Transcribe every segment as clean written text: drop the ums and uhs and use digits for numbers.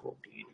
14.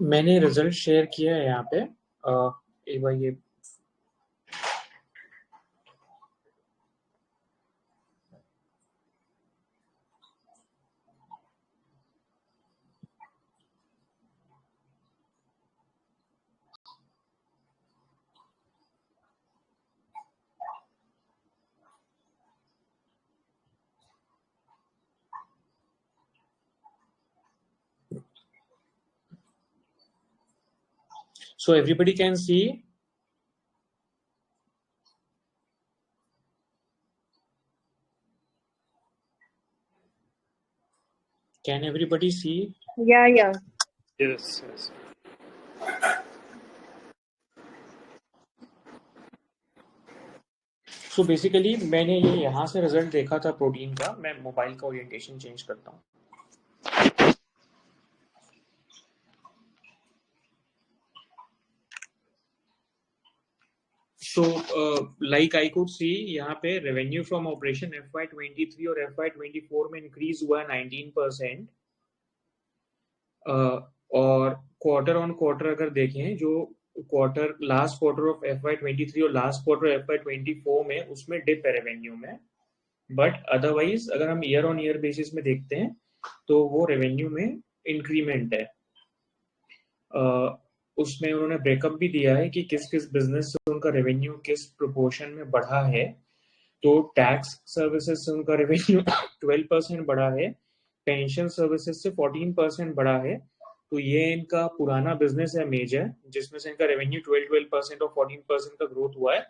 मैंने result share किया है यहाँ पे। एक बार ये so everybody can see. Can everybody see? Yeah. Yes. So basically मैंने ये यहाँ से रिजल्ट देखा था प्रोटीन का। मैं मोबाइल का ओरिएंटेशन चेंज करता हूँ। So like I could see यहाँ पे रेवेन्यू फ्रॉम ऑपरेशन FY23 और FY24 में इंक्रीज हुआ 19%। और क्वार्टर ऑन क्वार्टर अगर देखें, जो quarter last quarter of FY23 और लास्ट क्वार्टर FY24 में उसमें डिप है रेवेन्यू में, बट अदरवाइज अगर हम ईयर ऑन ईयर बेसिस में देखते हैं तो वो रेवेन्यू में इंक्रीमेंट है। उसमें उन्होंने ब्रेकअप भी दिया है कि किस किस बिजनेस से उनका रेवेन्यू किस प्रोपोर्शन में बढ़ा है। तो टैक्स सर्विसेज से उनका रेवेन्यू 12% बढ़ा है, पेंशन सर्विसेज से 14% बढ़ा है। तो ये इनका पुराना बिजनेस है मेजर, जिसमें से इनका रेवेन्यू 12% और 14% का ग्रोथ हुआ है।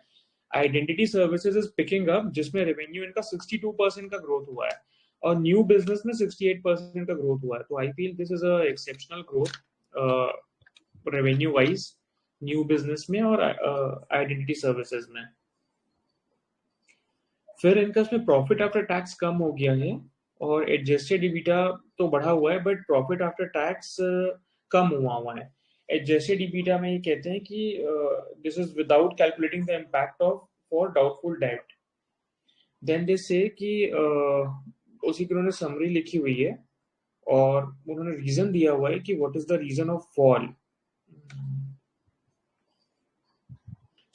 Identity services is picking up, जिसमें रेवेन्यू इनका 62% का ग्रोथ हुआ है और न्यू बिजनेस में 68% का ग्रोथ हुआ है। तो I feel this is a exceptional growth revenue wise new business में और आइडेंटिटी सर्विसेज में। फिर इनका इसमें प्रॉफिट आफ्टर टैक्स कम हो गया है और एडजस्टेड ईबिटा तो बढ़ा हुआ है, बट प्रॉफिट आफ्टर टैक्स कम हुआ है। एडजस्टेड ईबिटा में ये कहते हैं कि this is without calculating the impact of for doubtful debt. Then they say कि उसी की उन्होंने समरी लिखी हुई है और उन्होंने रीजन दिया हुआ है कि what is the reason of fall.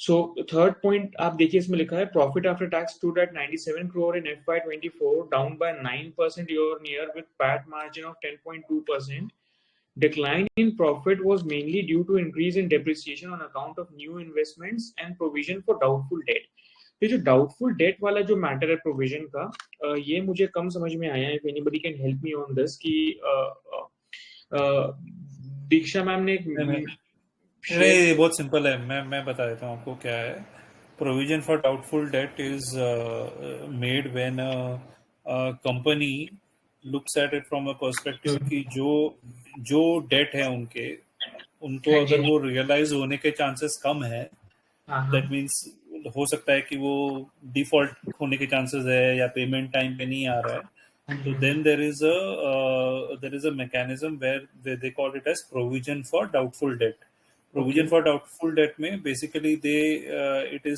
So third point आप देखिए, इसमें लिखा है profit after tax stood at 97 crore in FY24, down by 9% year on year with PAT margin of 10.2%. Decline in profit was mainly due to increase in depreciation on account of new investments and provision for doubtful debt. ये जो doubtful debt वाला जो matter है provision का, ये मुझे कम समझ में आया है। If anybody can help me on this कि दीक्षा मैम ने नहीं, बहुत सिंपल है। मैं बता देता हूँ आपको क्या है। Provision for doubtful date is made when company looks at it from a perspective कि जो डेट है उनको अगर वो रियलाइज होने के चांसेस कम है, दैट मीन्स हो सकता है कि वो डिफॉल्ट होने के चांसेस है या पेमेंट टाइम पे नहीं आ रहा है, तो then there is a mechanism where they call it as provision for doubtful debt. Provision for doubtful debt में basically it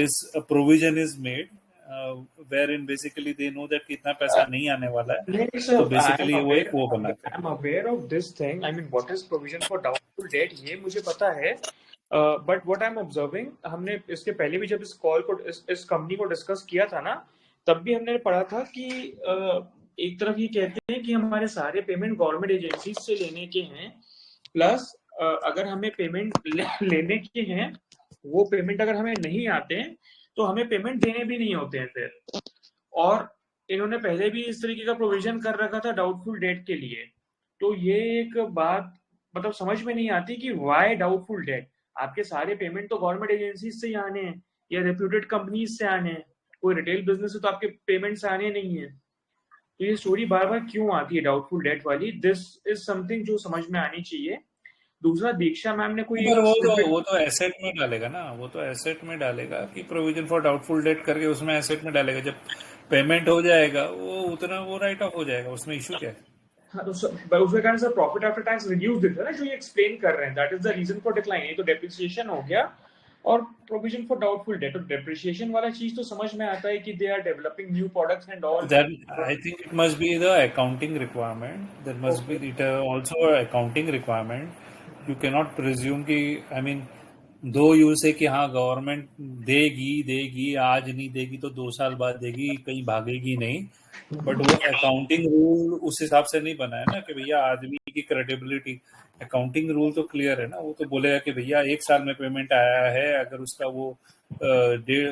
is a provision is made wherein basically they know that कितना पैसा नहीं आने वाला है, तो basically वो बनाते हैं। I'm aware of this thing. I mean, what is provision for doubtful debt? ये मुझे पता है, but what I'm observing, हमने इसके पहले भी जब इस कॉल को इस कंपनी को डिस्कस किया था ना, तब भी हमने पढ़ा था कि एक तरफ ये कहते हैं कि हमारे सारे पेमेंट गवर्नमेंट एजेंसी से लेने के हैं, प्लस अगर हमें पेमेंट लेने के हैं, वो पेमेंट अगर हमें नहीं आते हैं तो हमें पेमेंट देने भी नहीं होते हैं फिर। और इन्होंने पहले भी इस तरीके का प्रोविजन कर रखा था डाउटफुल डेट के लिए। तो ये एक बात मतलब समझ में नहीं आती कि व्हाई डाउटफुल डेट। आपके सारे पेमेंट तो गवर्नमेंट एजेंसीज से ही आने हैं या रेप्यूटेड कंपनीज से आने हैं। कोई रिटेल बिजनेस है तो आपके पेमेंट्स आने नहीं है। तो ये स्टोरी बार बार क्यों आती है डाउटफुल डेट वाली? दिस इज समथिंग जो समझ में आनी चाहिए। दूसरा, दीक्षा मैम ने कोई पर एक वो स्निपेट। तो एसेट में डालेगा ना, वो तो एसेट में डालेगा कि प्रोविजन फॉर डाउटफुल डेट करके उसमें एसेट में डालेगा। जब पेमेंट हो जाएगा वो उतना वो राइट ऑफ हो जाएगा, उसमें इशू क्या है? हाँ, तो उसके कारण sir profit after tax reduce दिखता है ना, जो ये एक्सप्लेन कर रहे हैं, that is the reason for decline. ये तो डेप्रिसिएशन हो गया और प्रोविजन फॉर डाउटफुल डेट। तो डेप्रिसिएशन वाला चीज तो समझ में आता है कि they are developing new products and all. Then I think it must be the accounting requirement. There must be okay. it also a accounting requirement. You cannot presume कि I mean दो यू से कि हाँ government देगी देगी, आज नहीं देगी तो 2 साल बाद देगी, कहीं भागेगी नहीं। बट वो अकाउंटिंग रूल उस हिसाब से नहीं बना है ना कि भैया आदमी की क्रेडिबिलिटी। अकाउंटिंग रूल तो क्लियर है ना, वो तो बोलेगा कि भैया 1 साल में पेमेंट आया है, अगर उसका वो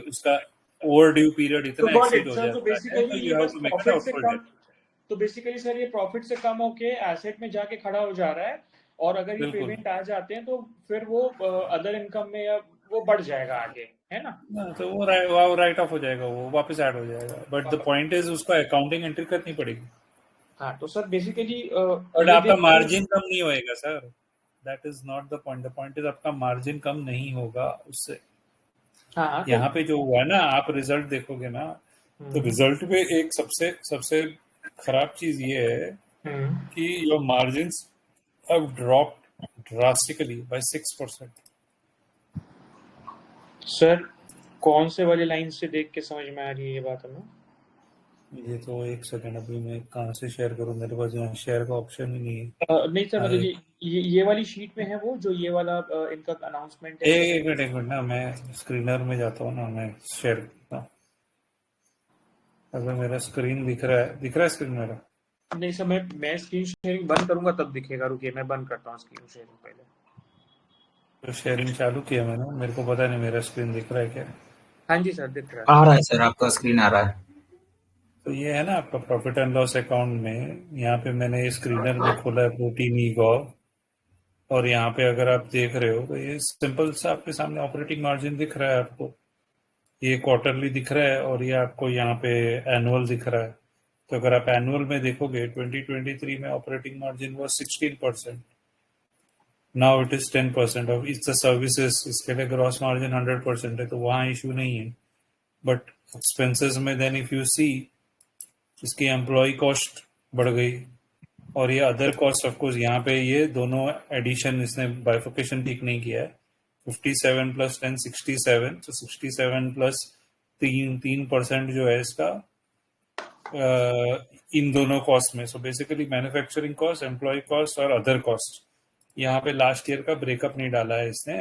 उसका ओवर ड्यू पीरियड तो इतना गॉट एक्सीड इट हो सर। तो जाता है तो बेसिकली ये यू हैव बस टू मेक अ प्रॉफिट से डाउटफुल कम। डेट। तो बेसिकली सर ये प्रॉफिट से कम होके एसेट में जाके खड़ा हो जा रहा है। और अगर ये बिल्कुल। पेमेंट आ जाते हैं तो फिर वो अदर इनकम में या वो बढ़ जाएगा आगे, है ना? ना तो वो राइट ऑफ हो जाएगा, वो वापस ऐड हो जाएगा, बट द पॉइंट इज उसको अकाउंटिंग एंट्री करनी पड़ेगी। हाँ, तो सर बेसिकली बट ये आपका देख के। मार्जिन कम नहीं होएगा sir. That is not the point. The point is आपका मार्जिन कम नहीं होगा उससे। हाँ हाँ, तो यहाँ पे जो हुआ है ना, आप रिजल्ट देखोगे ना, तो हम्म रिजल्ट में एक सबसे सबसे खराब चीज ये है हम्म कि your margins have dropped drastically by 6%। Sir कौन से वाले लाइन से देख के समझ में आ रही है ये बात हमें? ये तो एक सेकंड, अभी मैं कहाँ से शेयर करूँ, मेरे पास यहाँ शेयर का ऑप्शन ही नहीं है। नहीं सर, मतलब अरे ये वाली शीट में है वो जो ये वाला इनका अनाउंसमेंट है इनका। एक मिनट ना, मैं स्क्रीनर में जाता हूँ ना, मैं शेयर करता हूँ। अगर मेरा स्क्रीन दिख रहा है स्क्रीन मेरा? नहीं सर, मैं स्क्रीन शेयरिंग बंद करूंगा तब दिखेगा। रुकिए, मैं बंद करता हूँ स्क्रीन शेयरिंग पहले। तो शेयरिंग चालू किया मैंने, मेरे को पता नहीं मेरा स्क्रीन दिख रहा है क्या। हाँ जी सर, दिख रहा आ है। रहा है सर, आपका स्क्रीन आ रहा है। तो ये है ना आपका प्रॉफिट एंड लॉस अकाउंट में, यहाँ पे मैंने स्क्रीनर में खोला है प्रोटीन ई गॉव। और यहाँ पे अगर आप देख रहे हो तो ये सिंपल सा आपके सामने ऑपरेटिंग मार्जिन दिख रहा है आपको। ये क्वार्टरली दिख रहा है और ये आपको यहाँ पे एनुअल दिख रहा है। तो अगर आप एनुअल में देखोगे 2023 में ऑपरेटिंग मार्जिन वो 16%। Now it is 10% of its services. इसके लिए ग्रॉस मार्जिन 100% है, तो वहाँ इशू नहीं है। बट एक्सपेंसेस में देन इफ यू सी, इसकी एम्प्लॉय कॉस्ट बढ़ गई और ये अदर कॉस्ट ऑफकोर्स यहाँ पे ये दोनों एडिशन इसने बाइफोकेशन ठीक नहीं किया है। 57 प्लस 10 67, तो 67 प्लस 3% जो है इसका इन दोनों कॉस्ट में। So basically manufacturing cost, employ cost और अदर कॉस्ट। यहाँ पे लास्ट ईयर का ब्रेकअप नहीं डाला है इसने,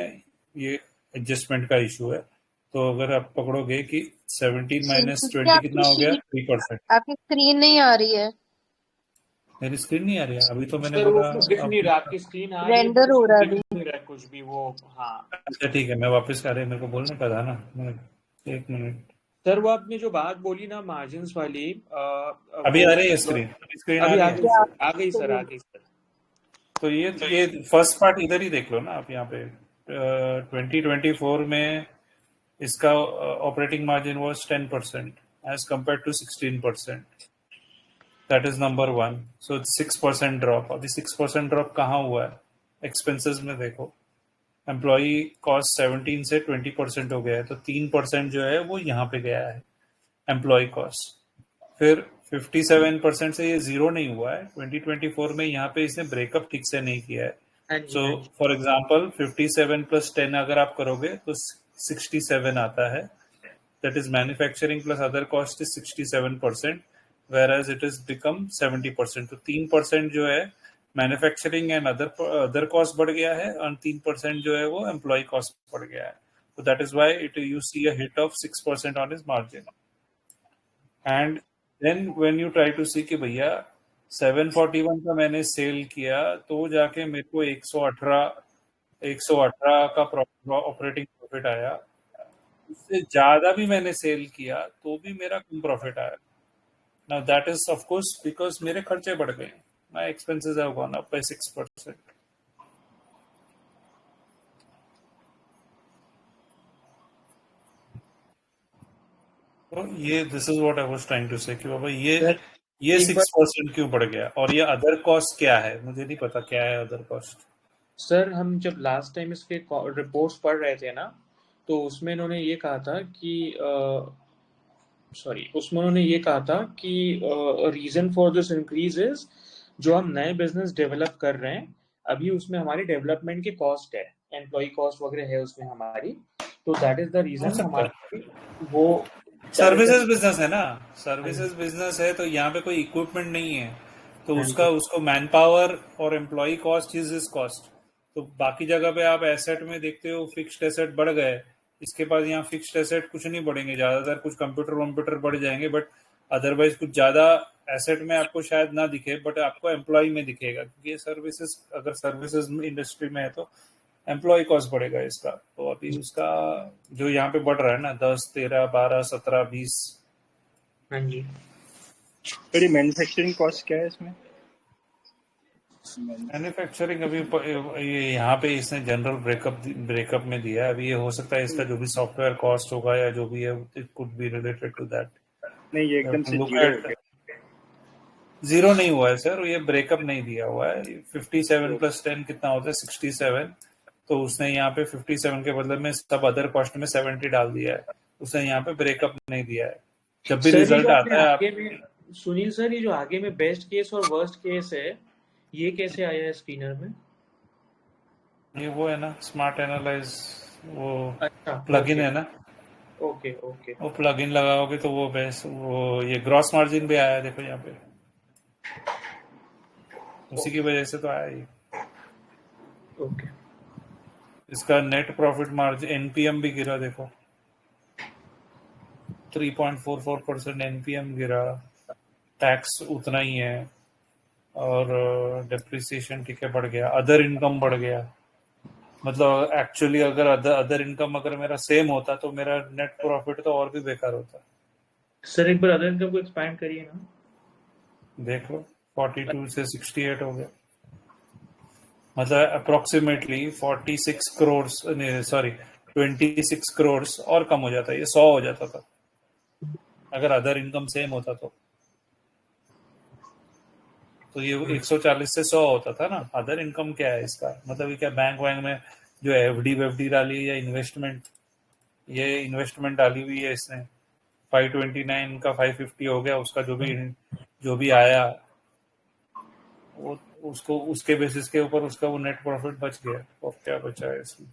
ये एडजस्टमेंट का इशू है। तो अगर आप पकड़ोगे कि 17 माइनस क्योंकि 20 कितना हो गया, 3%। आपकी स्क्रीन नहीं आ रही है, मेरी स्क्रीन नहीं आ रही है अभी, तो मैंने सर वो बोला दिख नहीं अब। रहा, आपकी स्क्रीन आ रही है बट रेंडर हो उसमें रहा है दिख अभी। नहीं रहा है कुछ भी वो। हाँ अच्छा ठीक है, मैं वापस आ रही, मेरे को बोलने का था ना। एक मिनट। सर, वो आपने जो बात बोली ना मार्जिन्स वाली, अभी वो आ रही है स्क्रीन? अभी स्क्रीन आ अभी रही आ है? गई सर, आ गई सर, आ गई सर। तो ये फर्स्ट पार्ट इधर ही देख लो ना आप, यहाँ पे 2024 में इसका operating margin was 10% as compared to 16%। That is number one. So 6% drop. अभी 6% ड्रॉप कहाँ हुआ है? एक्सपेंसेस में देखो, एम्प्लॉई कॉस्ट 17 से 20% हो गया है, तो 3% जो है वो यहाँ पे गया है एम्प्लॉय कॉस्ट। फिर 57% से ये जीरो नहीं हुआ है 2024 में, यहाँ पे इसने ब्रेकअप ठीक से नहीं किया है। हाँ जी, सो हाँ जी। फॉर एग्जांपल 57 प्लस 10 अगर आप करोगे तो 67 आता है। That is manufacturing plus other cost is 67%, whereas it is become 70%। तो 3% जो है मैन्युफैक्चरिंग एंड अदर कॉस्ट बढ़ गया है और 3% जो है वो एम्प्लॉय कॉस्ट बढ़ गया है। तो that is why it you see a hit of 6% on is margin. And then when you try to see कि भैया 741 का मैंने सेल किया तो जाके मेरे को 118 का ऑपरेटिंग प्रॉफिट आया। उससे ज्यादा भी मैंने सेल किया तो भी मेरा कम प्रॉफिट आया। Now that is of course because मेरे खर्चे बढ़ गए. My expenses have gone up by 6%. तो ये this is what I was trying to say कि बाबा ये सर ये एक बार 6% क्यों बढ़ गया और ये अदर कॉस्ट क्या है मुझे नहीं पता क्या है अदर कॉस्ट. सर हम जब लास्ट टाइम इसके रिपोर्ट्स पढ़ रहे थे ना, तो उसमें इन्होंने ये कहा था कि उसमें उन्होंने ये कहा था कि reason for this increase is जो हम नए बिजनेस डेवलप कर रहे हैं अभी उसमें हमारी डेवलपमेंट की कॉस्ट है, एम्प्लॉय कॉस्ट वगैरह है उसमें हमारी, तो दैट इज द हो रीजन सकता है. हमारी वो that is the services business है ना. हाँ सर्विसेज जी बिजनेस है तो यहाँ पे कोई इक्विपमेंट नहीं है तो हाँ उसका जी उसको मैन पावर और एम्प्लॉय कॉस्ट इज कॉस्ट. तो बाकी जगह पे आप एसेट में देखते हो फिक्स्ड एसेट बढ़ गए. इसके पास यहाँ फिक्स्ड एसेट कुछ नहीं बढ़ेंगे ज्यादातर कुछ कंप्यूटर वम्प्यूटर बढ़ जाएंगे बट अदरवाइज कुछ ज्यादा एसेट में आपको शायद ना दिखे बट आपको एम्प्लॉय में दिखेगा क्योंकि ये सर्विसेज अगर सर्विसेज इंडस्ट्री में है तो एम्प्लॉय कॉस्ट बढ़ेगा इसका. तो अभी उसका जो यहाँ पे बढ़ रहा है ना 10 13 12 17 20. हाँ जी पर ये मैन्युफैक्चरिंग कॉस्ट क्या है इसमें? मैन्युफैक्चरिंग अभी ये यहाँ पे इसने जनरल ब्रेकअप में दिया है. अभी ये हो सकता है इसका जो भी सॉफ्टवेयर कॉस्ट होगा या जो भी है it could be related to that. नहीं, ये एकदम से लुक जीरो हो एट गया. जीरो नहीं हुआ है सर. ये ब्रेकअप नहीं दिया हुआ है. 57 + 10 कितना होता है 67. तो उसने यहाँ पे 57 के बदले में सब अदर कॉस्ट में 70 डाल दिया है. उसने यहाँ पे ब्रेकअप नहीं दिया है. जब भी सर ये रिजल्ट जो आपने आता है आगे में सुनील सर ये जो आगे में बेस्ट केस और वर्स्ट केस है ये कैसे आया है स्क्रीनर में? ये वो है ना स्मार्ट एनालाइज वो अच्छा प्लगइन ओके है ना. ओके ओके वो प्लगइन लगाओगे तो वो बेस्ट वो ये ग्रॉस मार्जिन भी आया है देखो यहाँ पे. उसी की वजह से तो आया ही. ओके इसका नेट प्रॉफिट मार्जिन एनपीएम भी गिरा देखो 3.44% एनपीएम गिरा. टैक्स उतना ही है और डेप्रिसिएशन ठीक है बढ़ गया. अदर इनकम बढ़ गया. मतलब एक्चुअली अगर अदर इनकम अगर मेरा सेम होता तो मेरा नेट प्रॉफिट तो और भी बेकार होता. सर एक बार अदर इनकम को एक्सपैंड करिए ना. देख लो 42 से 68 हो गया. मतलब अप्रोक्सीमेटली 46 करोड़ सॉरी 26 करोड़ और कम हो जाता है. ये 100 हो जाता था अगर अदर इनकम सेम होता तो ये 140 से 100 होता था ना. अदर इनकम क्या है इसका मतलब ये क्या बैंक वैंक में जो एफडी वेफडी डाली या इन्वेस्टमेंट ये इन्वेस्टमेंट डाली हुई है इसने 529 का 550 हो गया. उसका जो भी आया वो उसको उसके बेसिस के ऊपर उसका वो नेट प्रॉफिट बच गया. और क्या बचा है इसमें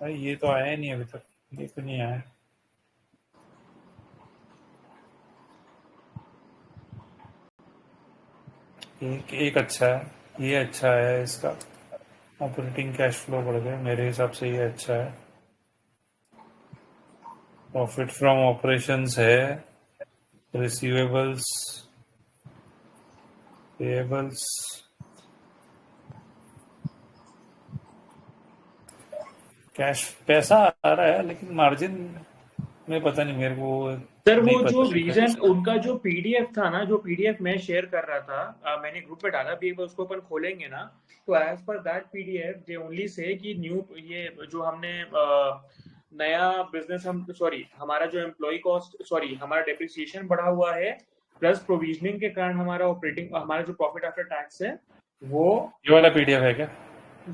भाई. ये तो आया ही नहीं अभी तक. ये तो नहीं आया. एक अच्छा है. ये अच्छा है इसका ऑपरेटिंग कैश फ्लो बढ़ गए मेरे हिसाब से. ये अच्छा है. प्रॉफिट फ्रॉम ऑपरेशंस है. रिसीवेबल्स पेएबल्स कैश पैसा आ रहा है लेकिन मार्जिन में पता नहीं मेरे को सर नहीं वो जो पता. रीजन उनका जो पीडीएफ था ना, जो पीडीएफ मैं शेयर कर रहा था मैंने ग्रुप पे डाला भी, उसको अपन खोलेंगे ना तो as per that PDF they only say कि न्यू ये जो हमने नया बिजनेस हम हमारा जो एम्प्लॉय कॉस्ट हमारा डेप्रिसिएशन बढ़ा हुआ है प्लस प्रोविजनिंग के कारण हमारा जो प्रॉफिट आफ्टर टैक्स है वो ये वाला पीडीएफ है क्या?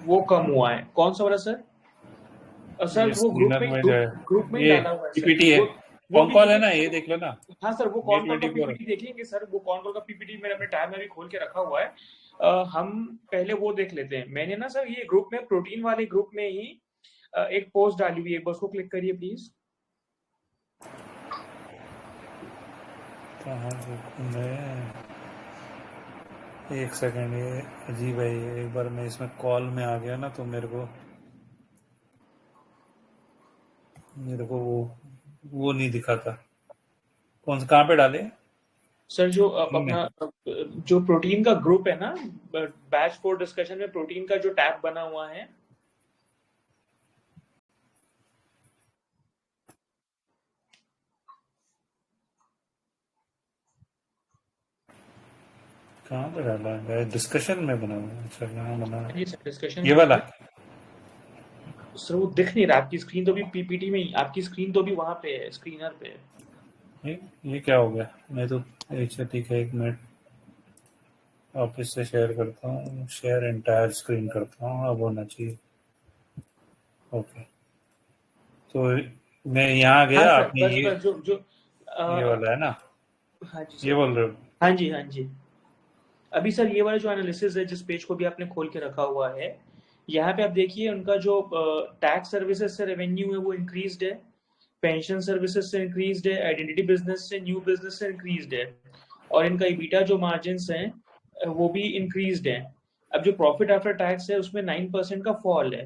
वो कम हुआ है. कौन सा वाला सर? सर ये वो स्क्रीनर में जो है ग्रुप में ही ये डाला हुआ है सर. पीपीटी है. वो कौन कॉल है ना पीपीटी. ये देख लो ना. हाँ सर वो ये कौन कॉल का 24 पीपीटी देखेंगे सर. वो कौन कॉल का पीपीटी मैंने अपने टैब में भी खोल के रखा हुआ है. हम पहले वो देख लेते हैं. मैंने ना सर ये ग्रुप में प्रोटीन वाले ग्रुप में ही एक पोस्ट डाली हुई है. एक बार उसको क्लिक करिए प्लीज. एक सेकंड. ये अजीब है. ये एक बार मैं इसमें कॉल में आ गया ना तो मेरे को वो नहीं दिखा था. कौन सा कहाँ पे डाले? सर जो अपना जो प्रोटीन का ग्रुप है ना, बैच फॉर डिस्कशन में प्रोटीन का जो टैब बना हुआ है. कहाँ पे डाला है? डिस्कशन में बना हुआ है। अच्छा, कहाँ बना है? जी सर, डिस्कशन ये वाला? सर वो दिख नहीं रहा, आपकी स्क्रीन तो भी पीपीटी में ही, आपकी स्क्रीन तो भी वहाँ पे है, स्क्रीनर पे है। ये क्या हो गया? मैं तो अच्छा ठीक है, 1 मिनट ऑफिस से शेयर करता हूँ, शेयर एंटायर स्क्रीन करता हूँ, अब होना चाहिए। ओके, तो मैं यहाँ गया, हाँ सर, आपने बस बस जो जो ये वाला है ना, हाँ जी ये सर, बोल रहे हो? हाँ जी हाँ जी। अभी सर ये वाला जो एनालिसिस है, जिस पेज को भी आपने खोल के रखा हुआ है, यहाँ पे आप देखिए उनका जो टैक्स सर्विसेज से रेवेन्यू है वो इंक्रीज्ड है, पेंशन सर्विसेज से इंक्रीज्ड है, आइडेंटिटी बिजनेस से, न्यू बिजनेस से इंक्रीज्ड है, और इनका ईबिटा जो मार्जिन्स हैं वो भी इंक्रीज्ड है। अब जो प्रॉफिट आफ्टर टैक्स है उसमें 9% का फॉल है।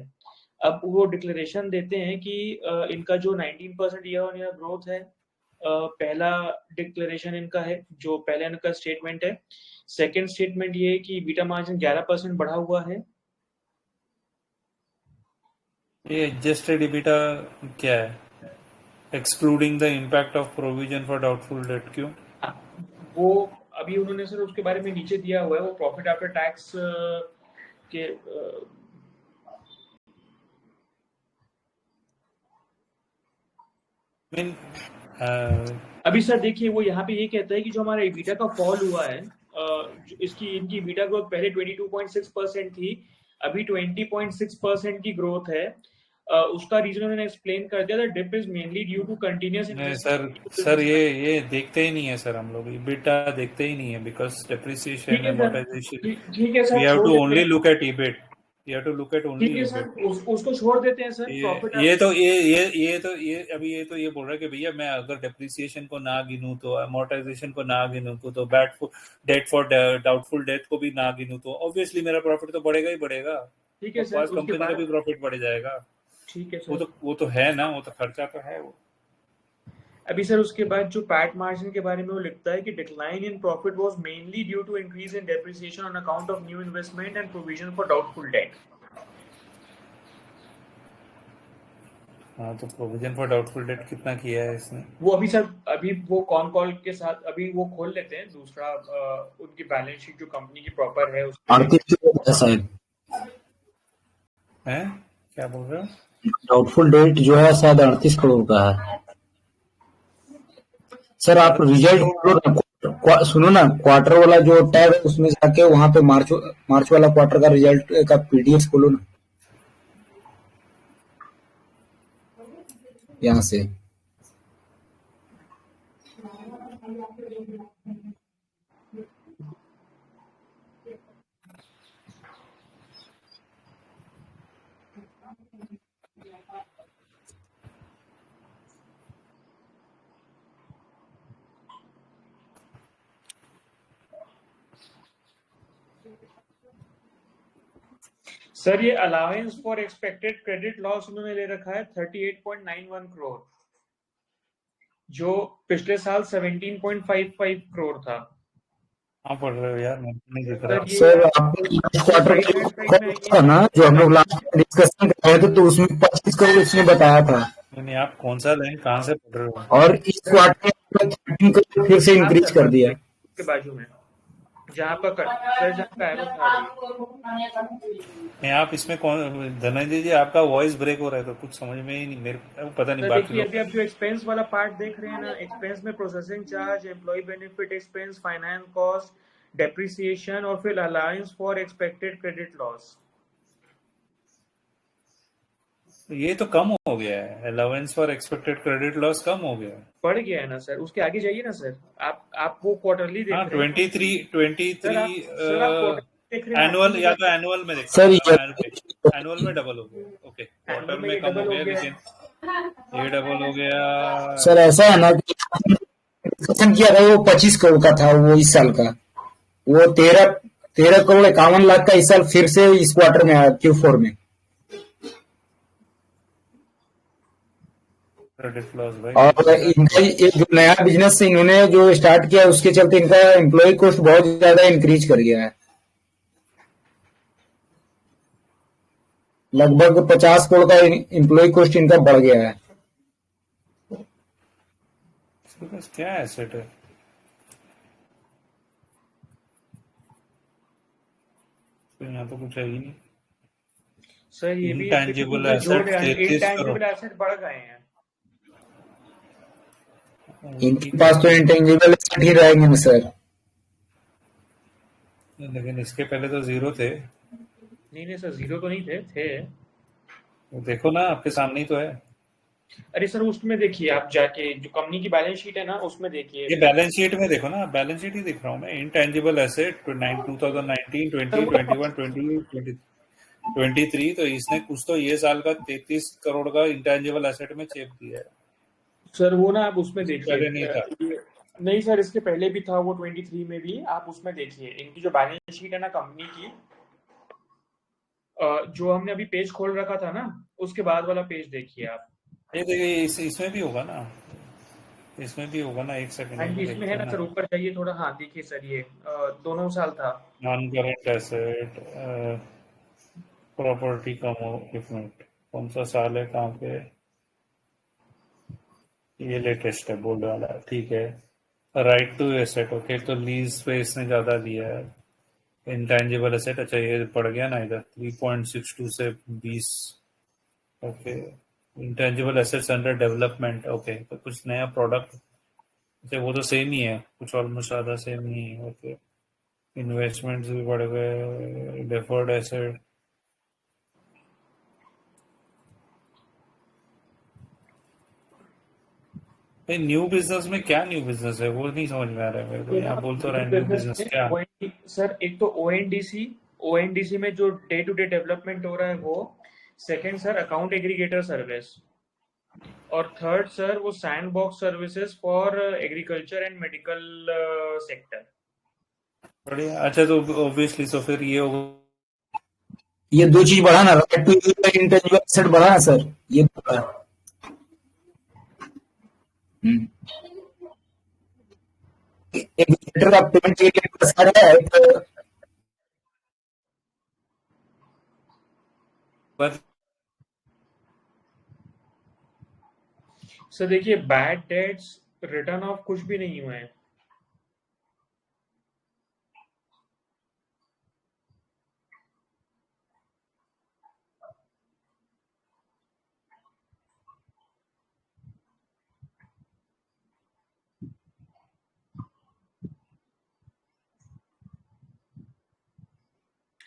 अब वो डिक्लेरेशन देते हैं कि इनका जो 19% ईयर ऑन ईयर ग्रोथ है, पहला डिक्लेरेशन इनका है, जो पहले इनका स्टेटमेंट है। सेकंड स्टेटमेंट ये है कि बीटा मार्जिन 11% बढ़ा हुआ है। ये एडजस्टेड EBITDA क्या है? Excluding the impact of provision for doubtful date, क्यों? वो अभी उन्होंने सर उसके बारे में नीचे दिया हुआ है, वो प्रॉफिट आफ्टर टैक्स के मीन अभी सर देखिए वो यहाँ पे ये कहता है कि जो हमारा EBITDA का फॉल हुआ है, इसकी इनकी EBITDA ग्रोथ पहले 22.6% थी, अभी 20.6% की ग्रोथ है। उसका रीजन उन्होंने एक्सप्लेन कर दिया, dip is mainly due to continuous नहीं सर, ये देखते ही नहीं है सर, हम लोग EBITDA देखते ही नहीं है, बिकॉज डेप्रिसिएशन, अमोर्टाइजेशन, ठीक है सर, वी हैव छोड़ टू देते ओनली हैं। Look at EBIT, we have to look at ठीक ओनली है EBIT। सर, उसको छोड़ देते हैं सर, प्रॉफिट ये अभी ये तो ये बोल रहा है कि भैया मैं अगर डेप्रिसिएशन को ना गिनूं तो, अमोर्टाइजेशन को ना गिनूं तो डेट फॉर डाउटफुल डेट को भी ना गिनूं तो ऑब्वियसली मेरा प्रॉफिट तो बढ़ेगा ही बढ़ेगा, ठीक है और सर, पास उसके कंपनी का बाद भी प्रॉफिट बढ़ जाएगा। ठीक है सर। वो तो है ना, वो तो खर्चा तो है वो। अभी सर उसके बाद जो पैट मार्जिन के बारे में वो लिखता है कि decline in profit was mainly due to increase in depreciation on account of new investment and provision for doubtful debt. हाँ, तो प्रोविजन फॉर डाउटफुल डेट कितना किया है इसने? वो अभी सर, अभी वो कॉन कॉल के साथ अभी वो खोल लेते हैं दूसरा, उनकी बैलेंस शीट जो कंपनी की प्रॉपर है उसमें 38 शायद हैं, क्या बोल रहे हो? डाउटफुल डेट जो है शायद 38 करोड़ का है। सर आप रिजल्ट खोलो ना, सुनो ना, क्वार्टर वाला जो टैब है उसमें जाके वहां पे मार्च वाला क्वार्टर का रिजल्ट का पीडीएफ खोलो ना, यहाँ से। सर ये allowance for expected credit loss उन्होंने ले रखा है 38.91 करोड़, जो पिछले साल 17.55 करोड़ था। हाँ, पढ़ रहे हो यार, मैं नहीं देख रहा। सर ये सर आपने last quarter right hand side में का था ना, जो हम लोग लास्ट डिस्कशन कर रहे थे, तो उसमें 25 करोड़ उसने बताया था, नहीं, आप कौन सा लाइन कहाँ से पढ़ रहे हो? और इस क्वार्टर में 13 करोड़ फिर से इंक्रीज कर दिया। के बाजू में जहाँ पर सर जहाँ का एरो था अभी। नहीं, आप इसमें कौन, धनंजय जी आपका वॉइस ब्रेक हो रहा है, तो कुछ समझ में ही नहीं, मेरे को पता नहीं सर बाकी देखिए लोग। अभी आप जो एक्सपेंस वाला पार्ट देख रहे हैं ना, एक्सपेंस में processing charge, employ benefit expense, finance cost, depreciation और फिर allowance for expected credit loss. ये तो कम हो गया है, allowance for expected credit loss कम हो गया है। बढ़ गया है ना सर, उसके आगे जाइए ना सर, आप वो क्वार्टरली देख हाँ, रहे हैं। 23 सर आप क्वार्टरली देख रहे हैं, एनुअल, या तो एनुअल में देखता सर हूँ, एनुअल में डबल हो गया। ओके, क्वार्टर एनुअल में में ये कम डबल हो हो गया, गया। लेकिन ये डबल हो गया। सर ऐसा है ना कि डिस्कशन किया था, वो 25 करोड़ का था वो इस साल का, वो 13 करोड़ 51 लाख का इस साल फिर से इस क्वार्टर में आया, Q4 में। क्रेडिट लॉस भाई, और इनका ये जो नया बिजनेस इन्होंने जो स्टार्ट किया उसके चलते इनका एम्प्लॉय कॉस्ट बहुत ज्यादा इंक्रीज कर गया है, लगभग 50 करोड़ का एम्प्लॉय कॉस्ट इनका बढ़ गया है। इसके पास क्या एसेट है? तो यहाँ तो कुछ है ही नहीं। सर ये भी इंटेंजिबल जोड़ एसेट 33 करोड़। इंटेंजिबल एसेट बढ़ गए हैं। इनके पास तो इंटेंजिबल एसेट ही रहेंगे ना सर। लेकिन इसके पहले तो जीरो थे। नहीं सर, जीरो तो नहीं थे। देखो ना, आपके सामने ही तो है। अरे सर उसमें देखिए, आप जाके जो कंपनी की बैलेंस शीट है ना उसमें देखिए। ये बैलेंस शीट में देखो ना, बैलेंस शीट ही दिख रहा हूँ मैं। इंटेंजिबल एसेट 2019, 20, 21, 20, 23, तो इसने कुछ तो ये साल का 33 करोड़ का इंटेंजिबल एसेट में चेप दिया है। सर वो ना आप उसमें देखिए, पहले नहीं था। नहीं सर इसके पहले भी था वो 23 में भी। आप उसमें देखिए इनकी जो बैलेंस शीट है ना कंपनी की, जो हमने अभी पेज खोल रखा था ना, उसके बाद वाला पेज देखिए आप। ये देखिए, इसमें भी होगा ना, इसमें भी होगा ना। एक सेकंड हाँ में जी, इसमें है ना सर, ऊपर जाइए थोड़ा। हाँ देखिए सर, ये दोनों साल था। नॉन करेंट एसेट, प्रॉपर्टी कम इक्विपमेंट, कौन सा साल है, कहाँ पे? ये लेटेस्ट है, बोर्ड वाला, ठीक है। राइट टू एसेट, ओके, तो लीज पे इसने ज्यादा दिया है। इंटेंजिबल एसेट, अच्छा ये पड़ गया ना इधर 3.62 से 20, okay. Intangible assets under development, okay, तो कुछ नया प्रोडक्ट, अच्छा वो तो सेम ही है, कुछ ऑलमोस्ट आधा सेम ही है, ओके। इन्वेस्टमेंट्स भी बढ़ गए, डेफर्ड एसेट। न्यू बिजनेस में क्या न्यू बिजनेस है, वो नहीं समझ में आ रहा है मेरे को। तो यहाँ ना बोल तो रहा है न्यू बिजनेस बिजनेस में क्या? सर एक तो ओएनडीसी में जो डे टू डे डेवलपमेंट हो रहा है वो। Second sir account aggregator service. और थर्ड सर वो sand box services for agriculture and medical sector. बढ़िया, अच्छा तो ऑब्वियसली तो फिर ये होगा। ये दो चीज बढ़ा ना, राइट टू इंटेंजिबल एसेट बढ़ा ना सर, ये बढ़ा। एग्रीगेटर का पेमेंट के लिए बस आ रहा है तो बस सर देखिए बैड डेट्स रिटर्न ऑफ कुछ भी नहीं हुए हैं।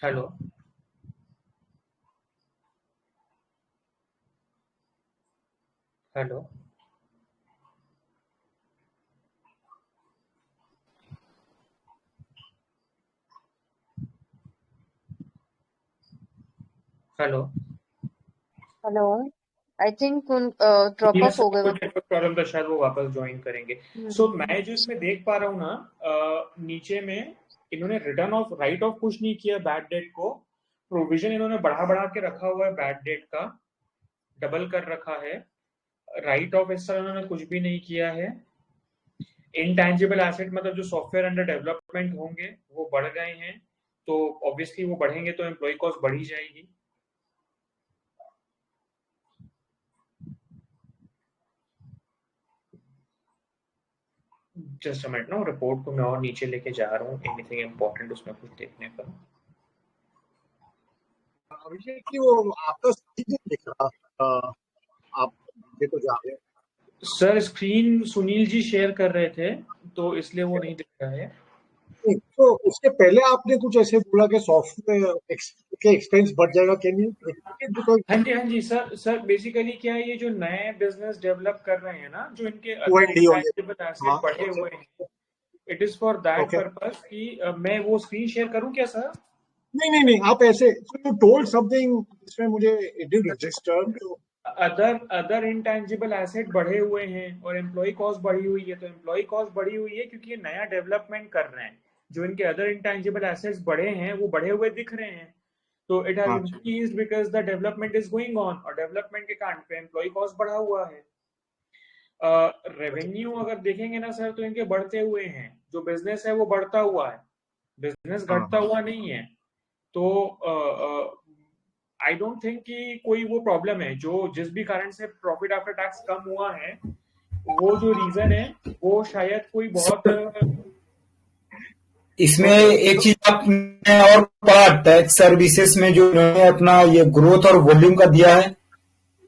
Hello hello hello. Hello. I think drop yes of हो सर, गए कुछ वो। नेटवर्क प्रॉब्लम था, शायद वो वापस ज्वाइन करेंगे। सो मैं जो इसमें देख पा रहा हूँ ना, नीचे में इन्होंने रिटर्न ऑफ राइट ऑफ कुछ नहीं किया बैड डेट को। प्रोविजन इन्होंने बढ़ा बढ़ा के रखा हुआ है बैड डेट का, डबल कर रखा है। राइट ऑफ इस तरह इन्होंने कुछ भी नहीं किया है। इनटैंजिबल एसेट मतलब जो सॉफ्टवेयर अंडर डेवलपमेंट होंगे वो बढ़ गए हैं, तो ऑब्वियसली वो बढ़ेंगे तो एम्प्लॉय कॉस्ट बढ़ी जाएगी। जस्ट अ मिनट ना, रिपोर्ट को मैं और नीचे लेके जा रहा हूँ, एनीथिंग इम्पोर्टेंट उसमें कुछ देखने का। अभिषेक जी वो आपका स्क्रीन नहीं दिख रहा। आप देखो जा रहे हैं। Sir screen Sunil ji share कर रहे थे तो इसलिए वो नहीं दिख रहा है। तो उसके पहले आपने कुछ ऐसे बोला कि सॉफ्टवेयर के एक्सपेंस बढ़ जाएगा, कैन यू बिकॉज हाँ जी सर बेसिकली क्या है, ये जो नए बिजनेस डेवलप कर रहे हैं ना, जो इनके अदर O&D होंगे। इंटैंजिबल एसेट हाँ बढ़े हुए हैं, it is for that okay. Purpose कि मैं वो स्क्रीन शेयर करूं क्या सर? नहीं आप ऐसे यू टोल्ड समथिंग जिसमें मुझे it didn't register. Other intangible asset बढ़े हुए हैं और एम्प्लॉय कॉस्ट बढ़ी हुई है। तो एम्प्लॉय कॉस्ट बढ़ी हुई है क्योंकि ये नया डेवलपमेंट कर रहे हैं। जो इनके अदर इंटैंजिबल एसेट्स बढ़े हैं वो बढ़े हुए दिख रहे हैं। तो इट हैज अच्छा increased because the development is going on, और डेवलपमेंट के कारण पे एम्प्लॉय कॉस्ट बढ़ा हुआ है। रेवेन्यू अगर देखेंगे ना सर तो इनके बढ़ते हुए हैं, जो बिजनेस है वो बढ़ता हुआ है, बिजनेस घटता हाँ हुआ नहीं है। तो आई डोंट थिंक कि कोई वो प्रॉब्लम है। जो जिस भी कारण से प्रॉफिट आफ्टर टैक्स कम हुआ है, वो जो रीजन है वो शायद कोई बहुत इसमें ओके एक चीज आपने और पढ़ा, टैक्स सर्विसेज में जो इन्होंने अपना ये ग्रोथ और वॉल्यूम का दिया है।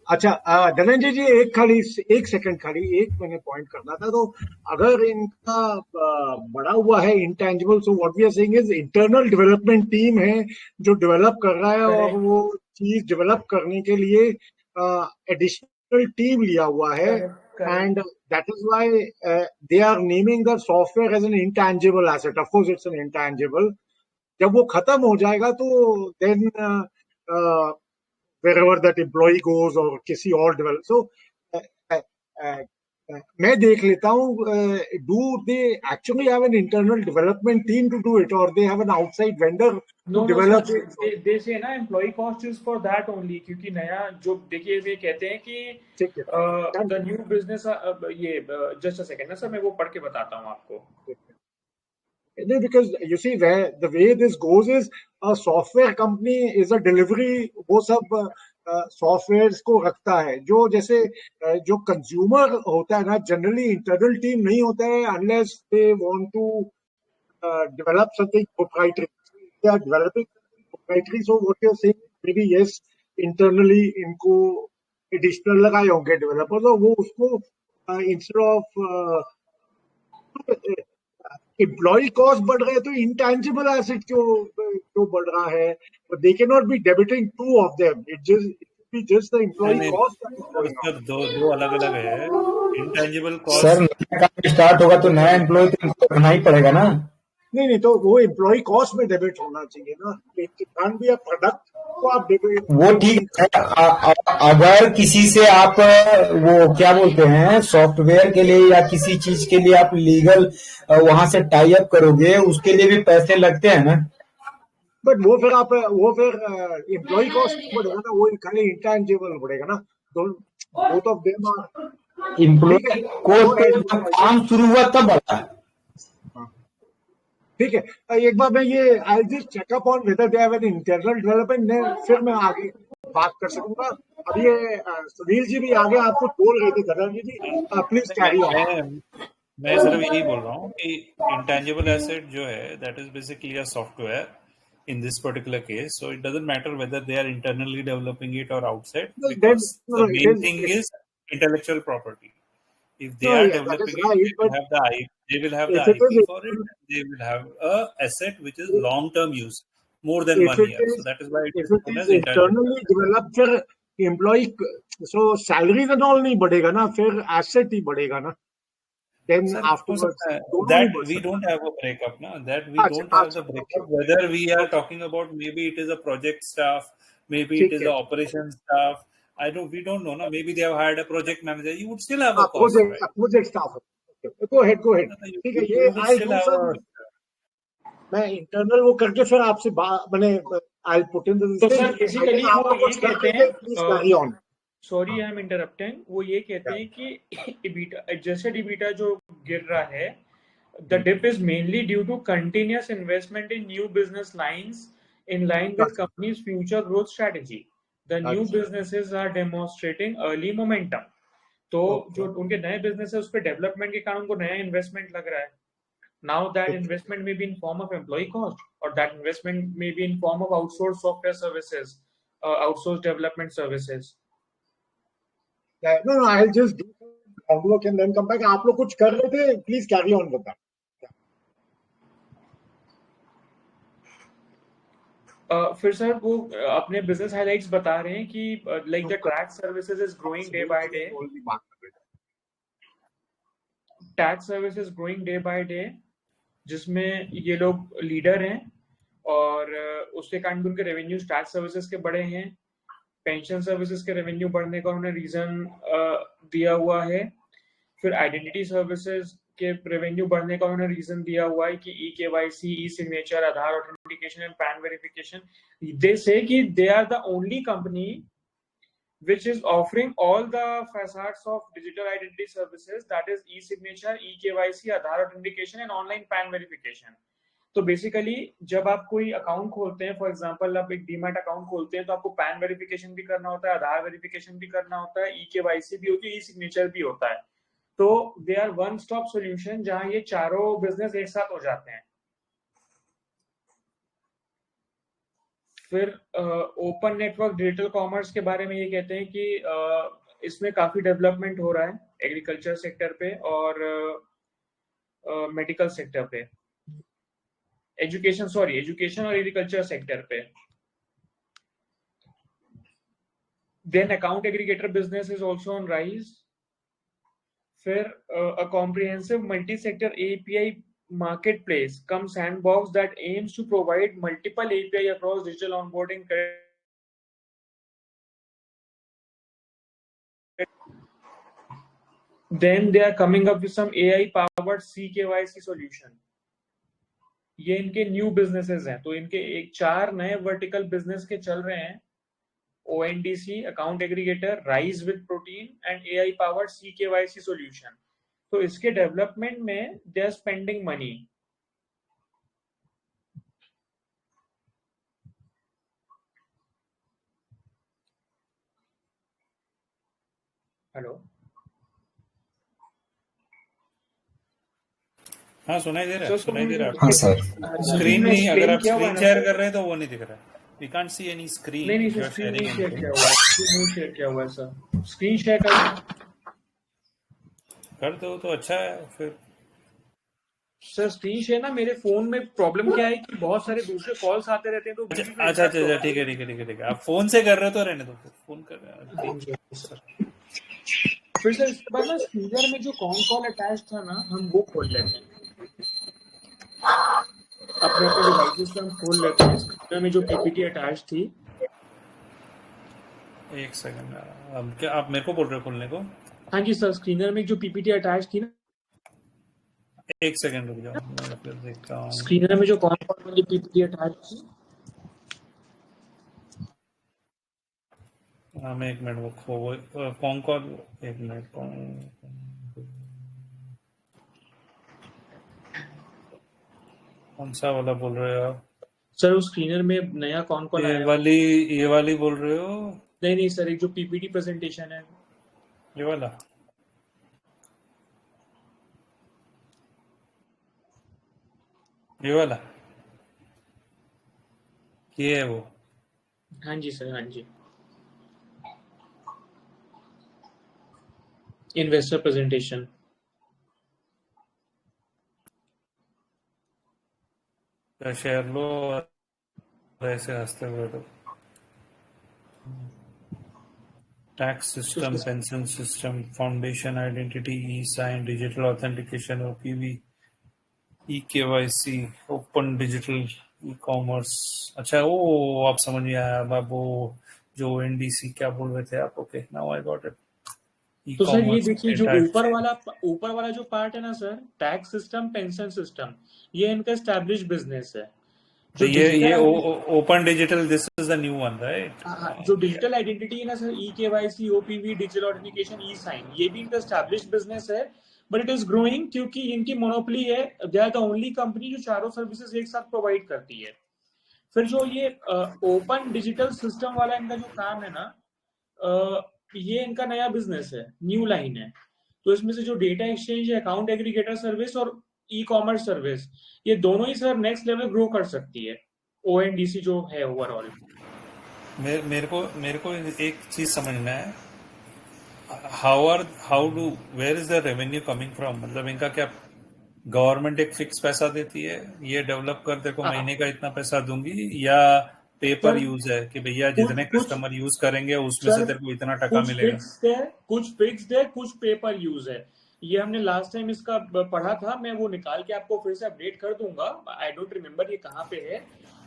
अच्छा धनंजय जी, एक सेकंड खाली एक मैंने पॉइंट करना था। तो अगर इनका बड़ा हुआ है intangible, so what we are saying is internal development team है जो डेवलप कर रहा है, और करेक्ट वो चीज डेवलप करने के लिए एडिशनल टीम लिया हुआ है, correct correct and that is why they are naming the software as an intangible asset. Of course it's an intangible. जब वो खत्म हो जाएगा तो then wherever that employee goes or किसी और डेवलप, सो मैं देख लेता हूँ, do they actually have an internal development team to do it, और they have an outside vendor to no sir, develop. they say ना employee cost is for that only, क्योंकि नया जो देखिए वे कहते हैं कि ठीक है, the new business ये just a second ना सर, मैं वो पढ़ के बताता हूँ आपको। because you see where the way this goes is a software company is a delivery, वो सब सॉफ्टवेयर को रखता है। जो जैसे जो कंज्यूमर होता है ना, जनरली इंटरनल टीम नहीं होता है unless they want to develop something proprietary. They are developing proprietary, so what you're saying maybe yes, internally इनको एडिशनल लगाए होंगे डेवलपर, तो वो उसको इंस्टेड ऑफ एम्प्लॉय कॉस्ट बढ़ रहे हैं तो इंटेंजिबल एसेट क्यों बढ़ रहा है? They can not be debiting two of them, it just the नहीं एम्प्लॉय नहीं cost that is going sir, दो अलग अलग है। इंटेंजिबल सर कॉस्ट नया काम स्टार्ट होगा तो नया एम्प्लॉय तो इनको रखना ही पड़ेगा ना। नहीं, तो वो एम्प्लॉय कॉस्ट में डेबिट होना चाहिए ना। It can be a product को आप डेबिट वो ठीक है। अगर किसी से आप वो क्या बोलते हैं सॉफ्टवेयर के लिए या किसी चीज के लिए आप लीगल वहां से टाई अप करोगे, उसके लिए भी पैसे लगते हैं ना। बट वो फिर एम्प्लॉय कॉस्ट बढ़ेगा ना, वो खाली इंटेंजिबल बढ़ेगा ना। बोथ ऑफ देम आर ठीक है। इम्प्लॉय कोस्ट तो जब काम शुरू हुआ तब बढ़ा। ठीक है, एक बार मैं ये I just checkup on whether they have an internal development, फिर मैं आगे बात कर सकूंगा। अब ये सुनील जी भी आगे आपको बोल रहे थे, धनंजय जी प्लीज कैरी ऑन। मैं सिर्फ यही बोल रहा हूँ कि इंटेंजिबल एसेट जो है that is basically a software in this particular case, so it doesn't matter whether they are internally developing it or outside, Then because no, the it main is thing is intellectual property. If they no, are yeah, that is developing it, right, but they will have the if it IP is for it, and they will have a asset which is long term use, more than if 1 it year. is So that is why it if is it known is as intangible. internally developed, फिर employ so salaries and all नहीं बढ़ेगा ना, फिर asset ही बढ़ेगा ना। Then Sir, हो afterwards सकता है दोनों नहीं that बढ़ we सकता। don't have a breakup ना, that we don't have the okay breakup whether we are okay talking about maybe it is a project staff, maybe it ठीक is है। a operation staff. We don't know ना, maybe they have hired a project manager. You would still have a cost, right? Project staff है। Go ahead. ठीक है, ये You would I still do have some, a मैं internal वो करके फिर आपसे मैंने I put into this sir thing. I basically think वो आप लोग ये कुछ कर कहते रहे हैं, थे, please carry on. Sorry I am interrupting, वो ये कहते हैं कि EBITDA, adjusted EBITDA जो गिर रहा है, the dip is mainly due to continuous investment in new business lines in line with company's future growth strategy. The new businesses are demonstrating early momentum. तो जो उनके नए बिजनेस है उस पर डेवलपमेंट के कारण उनको नया इन्वेस्टमेंट लग रहा है। Now that investment may be in form of employee cost, or that investment may be in form of outsourced software services, outsourced development services. No I just do groundwork and then come back. आप लोग कुछ कर रहे थे, please carry on with that. फिर sir वो अपने business highlights बता रहे हैं कि like the tax services is growing day by day, tax services growing day by day, जिसमें ये लोग लीडर हैं, और उसके कारण उनके रेवेन्यूज टैक्स सर्विसेज के बड़े हैं। पेंशन सर्विसेज के रेवेन्यू बढ़ने का उन्होंने रीजन दिया हुआ है। फिर आइडेंटिटी सर्विसेज के रेवेन्यू बढ़ने का उन्होंने रीजन दिया हुआ है कि eKYC, e-signature, Aadhaar authentication and PAN verification. They say कि they are the only company which is offering all the facets of digital identity services, that is e-signature, eKYC, Aadhaar authentication and online pan verification. तो basically जब आप कोई account खोलते हैं, for example आप एक demat account खोलते हैं, तो आपको पैन वेरिफिकेशन भी करना होता है, आधार वेरिफिकेशन भी करना होता है, eKYC भी होती है, ई-सिग्नेचर भी होता है। तो they are one stop solution जहां ये चारों बिजनेस एक साथ हो जाते हैं। फिर ओपन नेटवर्क डिजिटल कॉमर्स के बारे में ये कहते हैं कि इसमें काफी डेवलपमेंट हो रहा है एग्रीकल्चर सेक्टर पे और मेडिकल सेक्टर पे, एजुकेशन और एग्रीकल्चर सेक्टर पे। Then account aggregator business is also on rise. फिर a comprehensive multi-sector API marketplace cum sandbox that aims to provide multiple API across digital onboarding. Then they are coming up with some AI-powered CKYC solution. ये इनके new businesses हैं, तो इनके एक 4 नए vertical business के चल रहे हैं, ONDC, account aggregator, rise with protein and AI powered CKYC solution. तो इसके डेवलपमेंट में they are spending money. Hello, हाँ सुनाई दे रहा है, सर सुनाई दे रहा है। हाँ सर। स्क्रीन नहीं, अगर आप क्या हुआ स्क्रीन ना शेयर सर? कर रहे हैं तो वो नहीं दिख रहा है। We can't see any screen. नहीं सर, स्क्रीन नहीं शेयर किया हुआ है, स्क्रीन नहीं शेयर किया हुआ है सर। स्क्रीन शेयर कर दो तो अच्छा है फिर। सर स्क्रीन शेयर ना मेरे फोन में प्रॉब्लम क्या है कि बहुत सारे दूसरे कॉल्स आते रहते हैं, तो अच्छा, ठीक है। आप फोन से कर रहे हो तो रहने दो, फोन कर रहे हैं सर। फिर सर इसके बाद ना स्क्रीनर में जो कॉल अटैच था ना, हम वो खोल लेते हैं अपने डिवाइसेस पे, हम खोल लेते हैं स्क्रीनर में जो पीपीटी अटैच थी। एक सेकंड, अब क्या आप मेरे को बोल रहे हो खोलने को? हाँ जी सर, स्क्रीनर में जो पीपीटी अटैच थी ना, एक सेकंड रुक जाओ, मैं फिर देखता हूँ। स्क्रीनर में जो कॉल वाली पीपीटी अटैच थी। हाँ मैं एक मिनट वो कॉल, एक मिनट कौन सा वाला बोल रहे हो आप? सर उस स्क्रीनर में नया कौन ये वाली बोल रहे हो? नहीं सर, एक जो पीपीटी प्रेजेंटेशन है ये वाला। ये वाला ये है वो? हाँ जी सर, हाँ जी, इन्वेस्टर प्रेजेंटेशन। शेयर लो ऐसे हंसते हुए तो। Tax system, pension system, foundation identity, e sign, digital authentication, OPV, EKYC, open digital e commerce. अच्छा वो आप समझ में आया अब वो जो NDC क्या बोल रहे थे आप? Okay, now I got it. तो सर ये देखिए जो ऊपर वाला जो पार्ट है ना sir, tax system, pension system, ये इनका एस्टैब्लिश बिजनेस है। तो ये open digital, this is the new one right? जो डिजिटल आइडेंटिटी है ना sir, EKYC, OPV, digital authentication, e sign, ये भी इनका एस्टैब्लिश बिजनेस है, बट इट इज ग्रोइंग क्योंकि इनकी मोनोपोली है। They are the only company जो चारों सर्विसेज एक साथ प्रोवाइड करती है। फिर जो ये ओपन डिजिटल सिस्टम वाला इनका जो काम है ना, ये इनका नया बिजनेस है, न्यू लाइन है। तो इसमें से जो डेटा एक्सचेंज है, अकाउंट एग्रीगेटर सर्विस और ई कॉमर्स सर्विस, ये दोनों ही सर नेक्स्ट लेवल ग्रो कर सकती है ONDC जो है ओवरऑल। मेरे को एक चीज समझना है, where is the revenue coming from? मतलब इनका क्या गवर्नमेंट एक फिक्स पैसा देती है, ये डेवलप कर देखो महीने का इतना पैसा दूंगी, या पेपर यूज है कि भैया जितने कस्टमर यूज करेंगे उसमें से तेरे को इतना टका मिलेगा? कुछ फिक्स्ड है, कुछ पेपर यूज है। ये हमने लास्ट टाइम इसका पढ़ा था, मैं वो निकाल के आपको फिर से अपडेट कर दूंगा। आई डोंट रिमेम्बर ये कहाँ पे है।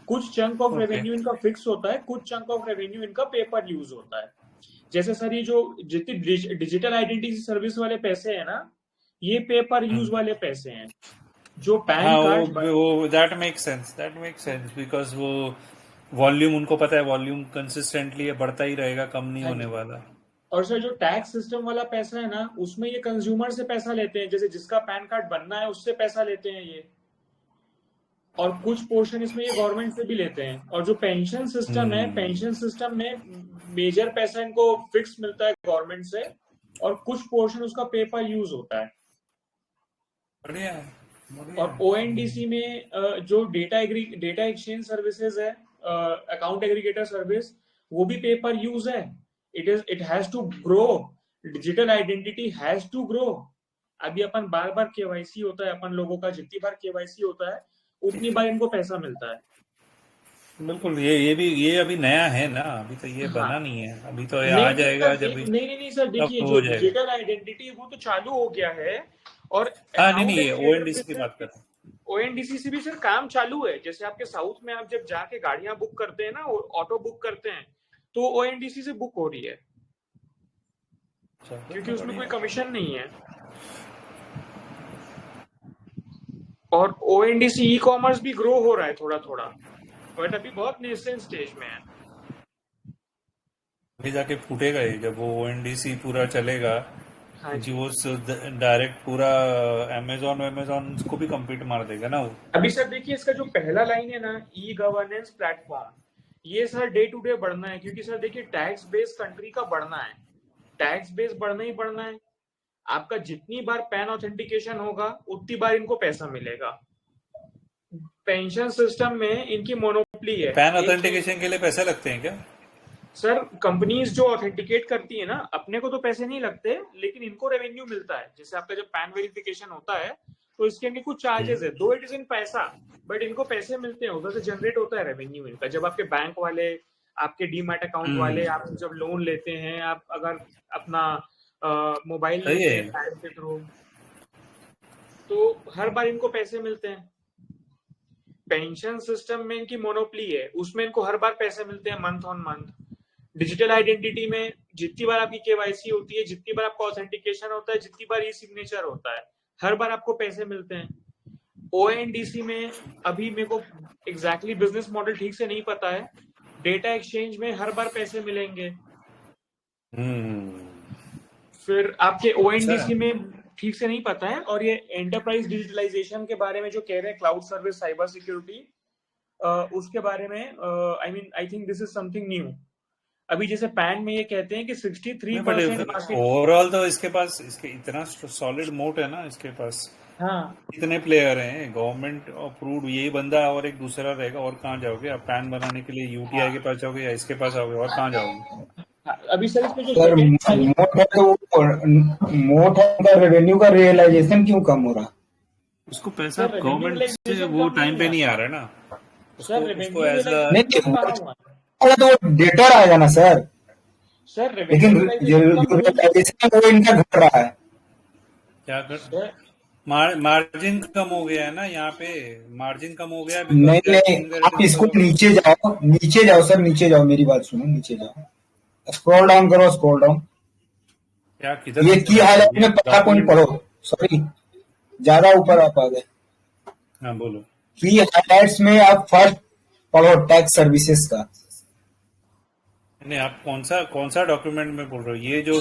कुछ चंक ऑफ रेवेन्यू इनका फिक्स होता है, कुछ चंक ऑफ रेवेन्यू इनका पेपर यूज होता है। जैसे सर ये जो जितनी डिजिटल आइडेंटिटी सर्विस वाले पैसे है ना, ये पेपर यूज वाले पैसे हैं। जो पैन कार्ड, वो दैट मेक सेंस बिकॉज वो वॉल्यूम उनको पता है, वॉल्यूम कंसिस्टेंटली बढ़ता ही रहेगा, कम नहीं होने वाला। और सर जो टैक्स सिस्टम वाला पैसा है ना, उसमें ये कंज्यूमर से पैसा लेते हैं, जैसे जिसका पैन कार्ड बनना है उससे पैसा लेते हैं ये, और कुछ पोर्शन इसमें ये गवर्नमेंट से भी लेते हैं। और जो पेंशन सिस्टम है, पेंशन सिस्टम में मेजर पैसा इनको फिक्स मिलता है गवर्नमेंट से, और कुछ पोर्शन उसका पेपर यूज होता है। बढ़िया। और ONDC में जो डेटा एक्सचेंज सर्विसेज है, अकाउंट एग्रीगेटर सर्विस, वो भी पे पर यूज है. It has to grow. Digital identity has to grow. अभी अपन बार बार केवाईसी होता है अपन लोगों का, जितनी बार केवाईसी होता है उतनी बार इनको पैसा मिलता है. बिल्कुल. ये अभी नया है ना, अभी तो ये बना नहीं है, अभी तो ये आ जाएगा जब भी. नहीं सर, देखिए हो जो जाएगा. डिजिटल आइडेंटिटी वो तो चालू हो गया है. और हाँ, नहीं ये ओएनडीसी की बात कर रहा हूँ. ओएनडीसी से भी सर काम चालू है. जैसे आपके साउथ में आप जब जाके गाड़ियां बुक करते हैं ना, ऑटो बुक करते हैं, तो ओएनडीसी से बुक हो रही है, क्योंकि उसमें कोई कमीशन नहीं है. और ओएनडीसी ई कॉमर्स भी ग्रो हो रहा है थोड़ा थोड़ा, बट अभी बहुत नेसेंट स्टेज में है. अभी जाके फूटेगा ये जब वो ओएनडीसी पूरा चलेगा. हाँ जी, वो डायरेक्ट पूरा अमेजोन को भी कम्पीट मार देगा ना वो. अभी सर देखिए, इसका जो पहला लाइन है ना, ई गवर्नेंस प्लेटफॉर्म, ये सर डे टू डे बढ़ना है. क्योंकि सर देखिए, टैक्स बेस कंट्री का बढ़ना है, टैक्स बेस बढ़ना ही बढ़ना है. आपका जितनी बार पैन ऑथेंटिकेशन होगा उतनी बार इनको पैसा मिलेगा. पेंशन सिस्टम में इनकी मोनोपोली है. पैन ऑथेंटिकेशन के लिए पैसे लगते हैं क्या? सर कंपनीज जो ऑथेंटिकेट करती है ना, अपने को तो पैसे नहीं लगते, लेकिन इनको रेवेन्यू मिलता है. जैसे आपका जब पैन वेरिफिकेशन होता है तो इसके लिए कुछ चार्जेस है, दो इट इज इन पैसा, बट इनको पैसे मिलते हैं, उधर से जनरेट होता है रेवेन्यू इनका. जब आपके बैंक वाले, आपके डीमैट अकाउंट वाले, आप जब लोन लेते हैं, आप अगर अपना मोबाइल लेते हैं बैंक के थ्रू, तो हर बार इनको पैसे मिलते हैं. पेंशन सिस्टम में इनकी मोनोपोली है, उसमें इनको हर बार पैसे मिलते हैं month on month. Digital identity में जितनी बार आपकी केवाईसी होती है, जितनी बार आपका ऑथेंटिकेशन होता है, जितनी बार ई सिग्नेचर होता है, हर बार आपको पैसे मिलते हैं. ओएनडीसी में अभी मेरे को एग्जैक्टली बिजनेस मॉडल ठीक से नहीं पता है. डेटा एक्सचेंज में हर बार पैसे मिलेंगे. फिर आपके ओएनडीसी में ठीक से नहीं पता है. और ये एंटरप्राइज डिजिटलाइजेशन के बारे में जो कह रहे हैं, क्लाउड सर्विस, साइबर सिक्योरिटी, उसके बारे में I think this is something new. अभी जैसे पैन में ये कहते हैं कि 63% ओवरऑल तो इसके इतना सॉलिड मोट है ना इसके पास. हाँ, इतने प्लेयर हैं, गवर्नमेंट अप्रूव्ड, यही बंदा और एक दूसरा रहेगा. और कहाँ जाओगे आप पैन बनाने के लिए? यूटीआई के पास जाओगे या इसके पास आओगे? और कहाँ जाओगे? अभी सर इसमें जो मोट है तो मोट है, उनका रेवेन्यू का रियलाइजेशन क्यों कम हो रहा? उसको पैसा गवर्नमेंट से वो टाइम पे नहीं आ रहा है ना. सर उसको एज अरे तो वो डेटर आएगा ना सर. सर लेकिन जो रियलाइजेशन है वो इनका घट रहा है. क्या कर मार्जिन कम हो गया है ना यहाँ पे. मार्जिन कम हो गया. नहीं, आप इसको नीचे जाओ सर, नीचे जाओ, मेरी बात सुनो, नीचे जाओ, स्क्रॉल डाउन करो, स्क्रॉल डाउन. क्या किधर? ये की हाईलाइट में पहला पॉइंट पढ़ो. सॉरी, ज्यादा ऊपर आप आ गए. हाँ बोलो. की हाईलाइट्स में आप फर्स्ट पढ़ो टैक्स सर्विसेज का. नहीं, आप कौन सा डॉक्यूमेंट में बोल रहे हो? ये जो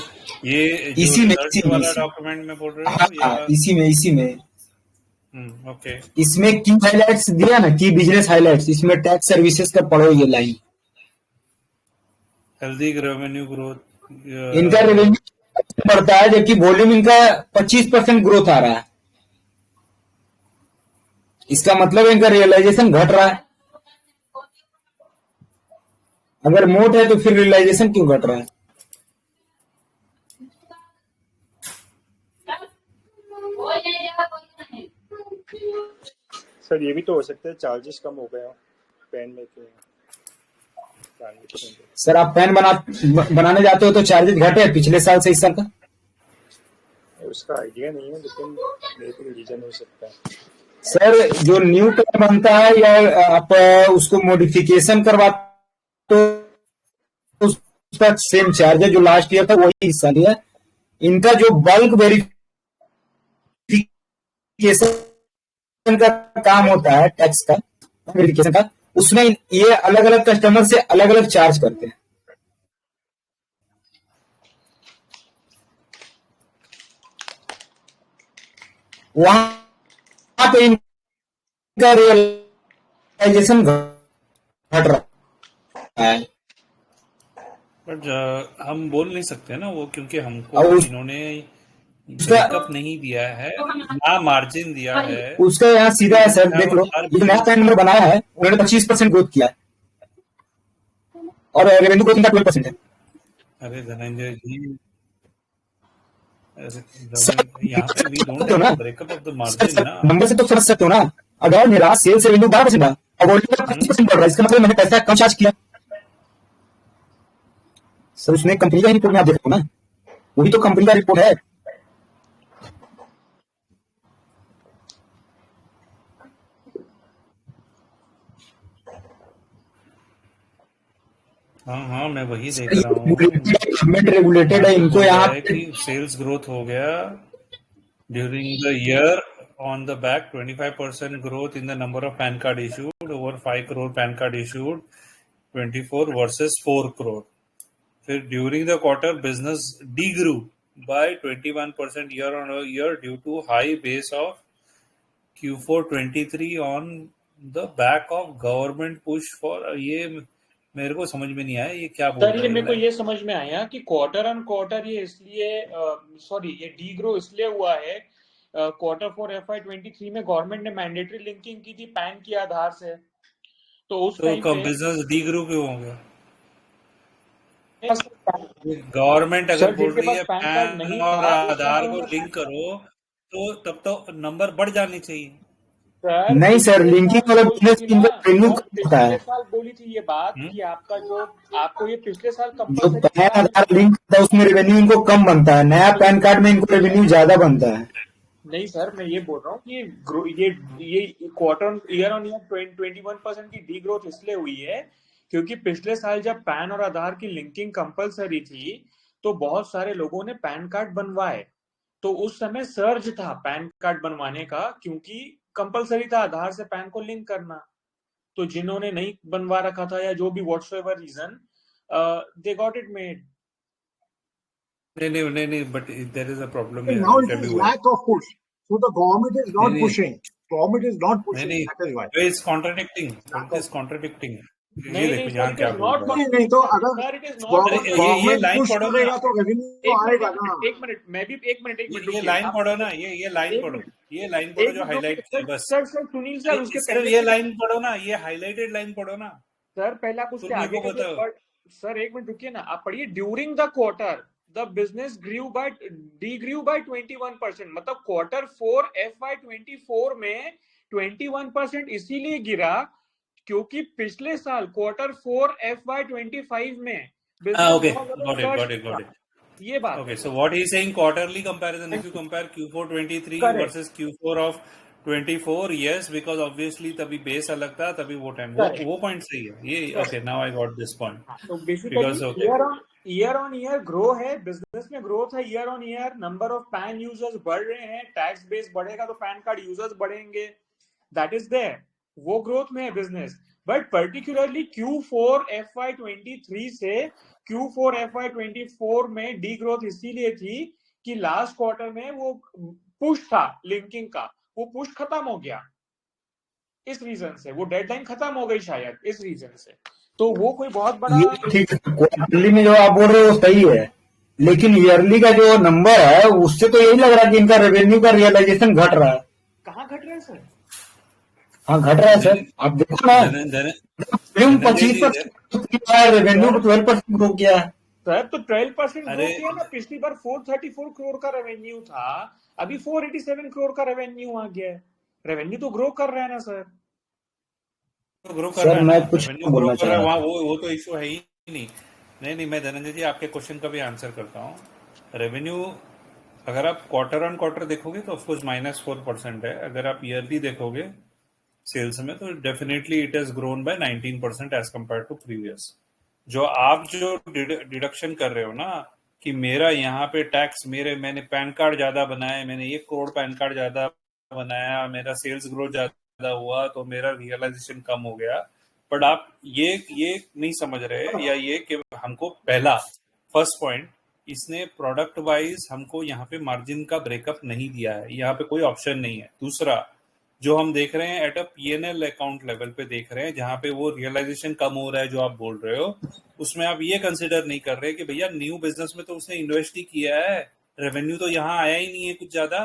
इसी वाला डॉक्यूमेंट में बोल रहे हो? हाँ, इसी में. ओके. इसमें की हाईलाइट्स दिया ना, की बिजनेस हाईलाइट्स, इसमें टैक्स सर्विसेज का पढ़ो ये लाइन. Healthy revenue growth. इनका रेवेन्यू बढ़ता है जबकि वॉल्यूम इनका 25% ग्रोथ आ रहा है. इसका मतलब इनका रियलाइजेशन घट रहा है. अगर मोट है तो फिर रियलाइजेशन क्यों घट रहा है? सर ये भी तो हो सकता है चार्जेस कम हो गए हो पैन में के. सर आप पैन बनाने जाते हो तो चार्जेस घटे पिछले साल से इस साल का? उसका आइडिया नहीं है, लेकिन रीजन हो सकता है. सर जो न्यू पैन बनता है या आप उसको मॉडिफिकेशन करवाते तो उसका सेम चार्ज है जो लास्ट ईयर था वही हिस्सा लिया. इनका जो बल्क वेरिफिकेशन का काम होता है टैक्स का वेरिफिकेशन का, उसमें ये अलग अलग कस्टमर से अलग अलग चार्ज करते हैं. वहां पे इनका रियलाइजेशन घट रहा है. बट हम बोल नहीं सकते ना वो, क्योंकि हमको इन्होंने ब्रेकअप नहीं दिया है ना मार्जिन दिया है. उसका यहाँ सीधा है सर, देख लो, जो नया पैन नंबर बनाया है उन्होंने 25% ग्रोथ किया है. और रेवेन्यू ग्रोथ इनका 12% है। अरे धनंजय जी, सर यहाँ पे वी डोंट हो ना, have breakup of the margin ना। नंबर से तो समझ सकते हो ना। अगर मेरा सेल्स रेवेन्यू 12% था और वॉल्यूम 25% बढ़ रहा है, इसका मतलब मैंने पैसा कम चार्ज किया। सर उसने कंपनी का रिपोर्ट में आप देखो ना, वही तो कंपनी का रिपोर्ट है। हाँ मैं वही देख रहा हूँ। गवर्नमेंट रेगुलेटेड है, इनको यहाँ कि सेल्स ग्रोथ हो गया during the year on the back 25% growth in the number of PAN card issued, over 5 crore PAN card issued 24 versus 4 crore. फिर during the quarter business degrew by 21% year on year due to high base of Q4 23 on the back of government push for ये मेरे को समझ में नहीं आया ये क्या बोल सर रहे ये हैं। मेरे को ये समझ में आया कि क्वार्टर ऑन क्वार्टर ये इसलिए ये डी ग्रो इसलिए हुआ है। क्वार्टर 4 FY23 में गवर्नमेंट ने मैंडेटरी लिंकिंग की थी पैन के आधार से, तो उस टाइम पे बिजनेस डी ग्रो क्यों हो गया? गवर्नमेंट अगर बोल रही है पैन और आधार को लिंक करो तो तब तो नंबर बढ़ जानी चाहिए। सर नहीं सर, लिंकिंग वाला बिजनेस इनका रेवेन्यू होता है। पिछले साल बोली थी ये बात कि आपका जो आपको ये पिछले साल जो कंपलसरी पैन आधार लिंक होता है उसमें रेवेन्यू इनको कम बनता है, नया पैन कार्ड में इनको रेवेन्यू ज्यादा बनता है। नहीं सर, मैं ये बोल रहा हूँ कि ये क्वार्टर ईयर ऑन ईयर 21% की डी ग्रोथ इसलिए हुई है क्योंकि पिछले साल जब पैन और आधार की लिंकिंग कंपलसरी थी तो बहुत सारे लोगों ने पैन कार्ड बनवाए, तो उस समय सर्ज था पैन कार्ड बनवाने का क्योंकि कंपलसरी था आधार से पैन को लिंक करना। तो जिन्होंने नहीं बनवा रखा था या जो भी whatsoever reason they got it made. नहीं, but there is a problem here. Now it is lack of push. So the government is not pushing. Government is not pushing. That is why. It's contradicting. It is contradicting. ये देखो यहाँ क्या बोल रहा है। नहीं तो अगर ये लाइन पढ़ो ना तो रेवेन्यू आएगा ना। एक मिनट मैं भी एक मिनट ये लाइन पढ़ो ना, ये लाइन पढ़ो, ये लाइन पढ़ो जो हाईलाइट की बस। सर सुनील सर उसके पहले ये लाइन पढ़ो ना, ये हाईलाइटेड लाइन पढ़ो ना सर। पहले आप उसके आगे का सर एक मिनट रुकिए ना, आप पढ़िए during the quarter the business grew by 21%। मतलब क्वार्टर 4 FY24 में 21% इसीलिए गिरा क्योंकि पिछले साल क्वार्टर 4 FY25 में okay, got it. ये बात। Okay, so what he is saying quarterly comparison, if you compare Q4 23 versus Q4 of 24, yes, because obviously तभी बेस अलग था, तभी वो टाइम वो पॉइंट सही है ये। okay, now I got this point. तो basically year on year grow है, बिजनेस में ग्रोथ है year on year, number of pan users बढ़ रहे हैं, टैक्स बेस बढ़ेगा तो पैन कार्ड यूजर्स बढ़ेंगे, दैट इज देयर, वो ग्रोथ में है business. But particularly Q4 FY23 से Q4 FY24 में डी ग्रोथ इसीलिए थी कि लास्ट क्वार्टर में वो पुश था लिंकिंग का, वो पुश खत्म हो गया इस रीजन से, वो डेडलाइन खत्म हो गई शायद इस रीजन से। तो वो कोई बहुत बड़ा ठीक है, क्वार्टरली में जो आप बोल रहे हो वो सही है, लेकिन ईयरली का जो नंबर है उससे तो यही लग रहा है कि इनका रेवेन्यू का रियलाइजेशन घट रहा है। कहाँ घट रहा है सर? हाँ घट रहा है सर, आप देखो ना, 25% रेवेन्यू 12% ग्रो किया है सर। तो 12% ग्रो किया ना, पिछली बार 434 करोड़ का रेवेन्यू था, अभी 487 करोड़ का रेवेन्यू आ गया है। रेवेन्यू तो ग्रो कर रहा है ना सर। ग्रो कर सर रहा है, मैं कुछ बोलना चाह रहा हूँ, वो तो इशू है ही नहीं। मैं धनंजय जी आपके क्वेश्चन का भी आंसर करता हूँ। रेवेन्यू अगर आप क्वार्टर ऑन क्वार्टर देखोगे तो ऑफकोर्स -4% है, अगर आप ईयरली देखोगे सेल्स में तो definitely it has grown by 19% as compared to previous. जो आप जो डिडक्शन कर रहे हो ना कि मेरा यहाँ पे टैक्स, मैंने पैन कार्ड ज्यादा बनाए, मैंने 1 करोड़ पैन कार्ड ज्यादा बनाया, मेरा सेल्स ग्रोथ ज्यादा हुआ तो मेरा रियलाइजेशन कम हो गया। बट आप ये नहीं समझ रहे, या ये कि हमको पहला फर्स्ट पॉइंट, इसने प्रोडक्ट वाइज हमको यहाँ पे मार्जिन का ब्रेकअप नहीं दिया है, यहाँ पे कोई ऑप्शन नहीं है। दूसरा जो हम देख रहे हैं at a P&L account level पे देख रहे हैं, जहाँ पे वो रियलाइजेशन कम हो रहा है जो आप बोल रहे हो, उसमें आप ये कंसिडर नहीं कर रहे कि भैया न्यू बिजनेस में तो उसने इन्वेस्ट ही किया है, रेवेन्यू तो यहाँ आया ही नहीं है कुछ ज्यादा।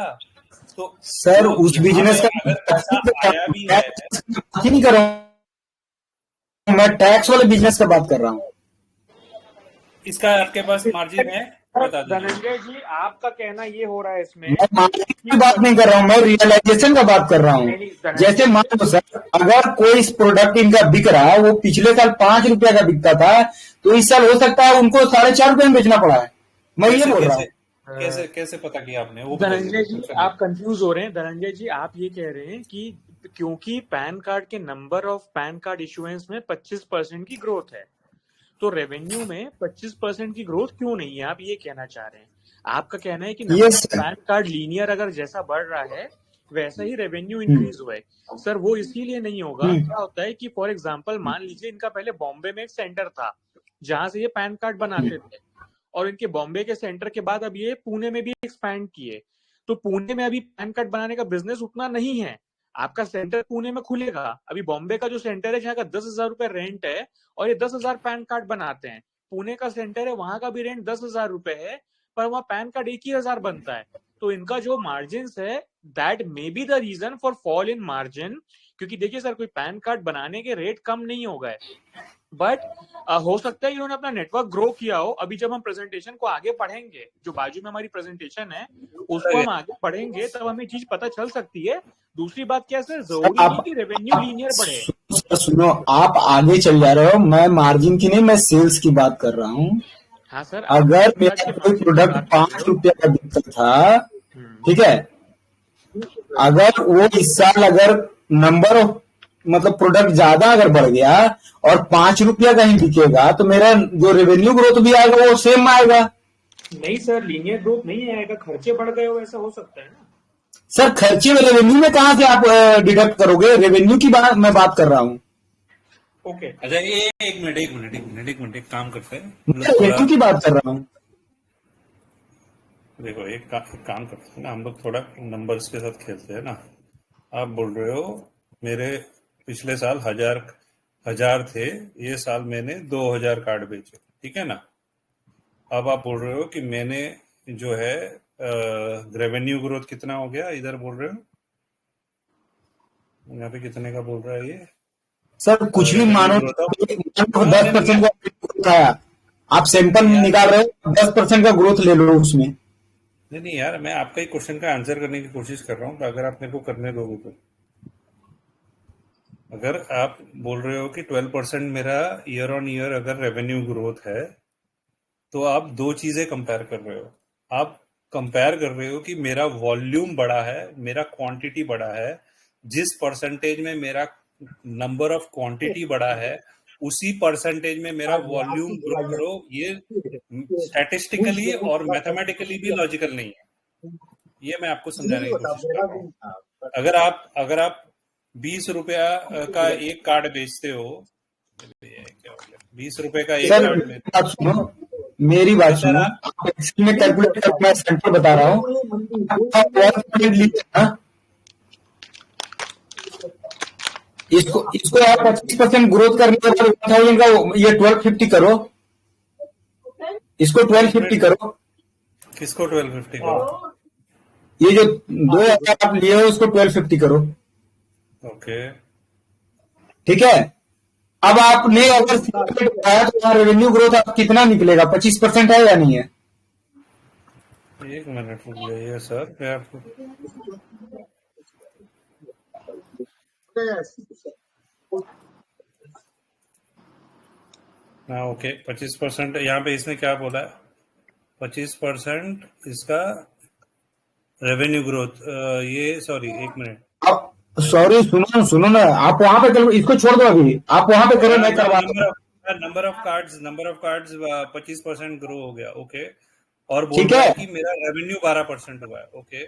तो सर उस बिजनेस का अगर पैसा आया भी है, नहीं कर रहा हूँ मैं, टैक्स वाले बिजनेस का बात कर रहा हूँ। इसका आपके पास मार्जिन है, बता दीजिए। धनंजय जी, आपका कहना ये हो रहा है इसमें, मैं मार्जिन की बात नहीं कर रहा हूँ, मैं रियलाइजेशन का बात कर रहा हूँ। जैसे मान लो सर, अगर कोई प्रोडक्ट इनका बिक रहा है, वो पिछले साल 5 रुपया का बिकता था, तो इस साल हो सकता है उनको 4.5 रुपए में बेचना पड़ा है। मैं ये बोल रहा हूँ। कैसे कैसे पता किया आपने? वो धनंजय जी आप कंफ्यूज हो रहे हैं। धनंजय जी आप ये कह रहे हैं कि क्योंकि पैन कार्ड के number of pan card issuance में 25% की ग्रोथ है, तो रेवेन्यू में 25% की ग्रोथ क्यों नहीं है, आप ये कहना चाह रहे हैं। आपका कहना है कि number of pan card linear अगर जैसा बढ़ रहा है वैसा ही रेवेन्यू इंक्रीज हुआ है। सर वो इसीलिए नहीं होगा। क्या होता है कि फॉर एग्जांपल मान लीजिए इनका पहले बॉम्बे में एक सेंटर था जहां से ये पैन कार्ड बनाते थे, और इनके बॉम्बे के सेंटर के बाद अब ये पुणे में भी एक्सपैंड किए, तो पुणे में अभी पैन कार्ड बनाने का बिजनेस उतना नहीं है। आपका सेंटर पुणे में खुलेगा, अभी बॉम्बे का जो सेंटर है जहाँ का 10,000 रुपए रेंट है और ये 10,000 पैन कार्ड बनाते हैं, पुणे का सेंटर है वहां का भी रेंट 10,000 रुपए है, पर वहां पैन कार्ड 1,000 बनता है। तो इनका जो मार्जिन है that may be the reason for fall in margin, क्योंकि देखिए सर कोई पैन कार्ड बनाने के रेट कम नहीं हो गए, बट हो सकता है इन्होंने अपना नेटवर्क ग्रो किया हो। अभी जब हम प्रेजेंटेशन को आगे पढ़ेंगे, जो बाजू में हमारी प्रेजेंटेशन है उसको हम आगे पढ़ेंगे, तब हमें चीज पता चल सकती है। दूसरी बात क्या है, जरूरी नहीं कि रेवेन्यू लीनियर बढ़े। सुनो, आप आगे चल जा रहे हो। मैं मार्जिन की नहीं, मैं सेल्स की बात कर रहा हूँ। हाँ सर, अगर मेरा कोई प्रोडक्ट 5 रुपया का बिकता था, ठीक है, अगर वो इस साल अगर नंबर ऑफ मतलब प्रोडक्ट ज्यादा अगर बढ़ गया और 5 रुपया का ही बिकेगा, तो मेरा जो रेवेन्यू ग्रोथ भी आएगा वो सेम आएगा। नहीं सर, लीनियर ग्रोथ नहीं आएगा, खर्चे बढ़ गए हो ऐसा हो सकता है ना सर। खर्चे में रेवेन्यू में कहां से आप डिडक्ट करोगे? रेवेन्यू की बात मैं बात कर रहा हूँ। ओके अच्छा, एक मिनट एक काम करते हैं, रेवेन्यू की बात कर रहा हूँ। देखो एक काम करते हैं ना, हम लोग थोड़ा नंबर्स के साथ खेलते हैं ना। आप बोल रहे हो मेरे पिछले साल 1,000 थे, ये साल मैंने 2,000 कार्ड बेचे, ठीक है ना। अब आप बोल रहे हो कि मैंने जो है रेवेन्यू ग्रोथ कितना हो गया, इधर बोल रहे हो यहाँ पे कितने का बोल रहा है ये सर? कुछ भी मानो, 10% का ग्रोथ आया, आप सैंपल निकाल रहे हो, 10% का ग्रोथ ले लो उसमें। नहीं यार, मैं आपका ही क्वेश्चन का आंसर करने की कोशिश कर रहा हूँ, तो अगर आप मेरे को करने दोगे तो। अगर आप बोल रहे हो कि 12% मेरा ईयर ऑन ईयर अगर रेवेन्यू ग्रोथ है, तो आप दो चीजें कंपेयर कर रहे हो। आप कंपेयर कर रहे हो कि मेरा वॉल्यूम बढ़ा है, मेरा क्वांटिटी बढ़ा है। जिस परसेंटेज में मेरा नंबर ऑफ क्वांटिटी बढ़ा है, उसी परसेंटेज में मेरा वॉल्यूम ग्रो करो। ये स्टैटिस्टिकली और मैथमेटिकली भी लॉजिकल नहीं है। ये मैं आपको समझाने की कोशिश कर रहा हूँ। अगर आप 20 रुपया का एक कार्ड बेचते हो, 20 रुपए का एक कार्ड में, सुनो मेरी बात सुनो, एक्सेल में कैलकुलेट कर, मैं सेंटर बता रहा हूँ। इसको आप 25% ग्रोथ करने के बाद 1,000 का ये 1250 करो, इसको 1250 करो। किसको 1250 करो? ये जो 2,000 आप लिए हो उसको 1250 करो। ओके, ठीक है। अब आपने अगर बढ़ाया तो रेवेन्यू ग्रोथ आप कितना निकलेगा? 25% है या नहीं है? एक मिनट रुक जाइए सर, मैं आपको हाँ ओके। 25% यहाँ पे इसने क्या बोला है? 25% इसका रेवेन्यू ग्रोथ, ये सॉरी एक मिनट, सॉरी सुनो ना, आप वहां पे करो, इसको छोड़ दो अभी, आप वहां पे करो, मैं करवा नंबर ऑफ कार्ड्स 25% ग्रो हो गया। ओके, और बोल रहा है कि मेरा रेवेन्यू 12% हुआ है। ओके,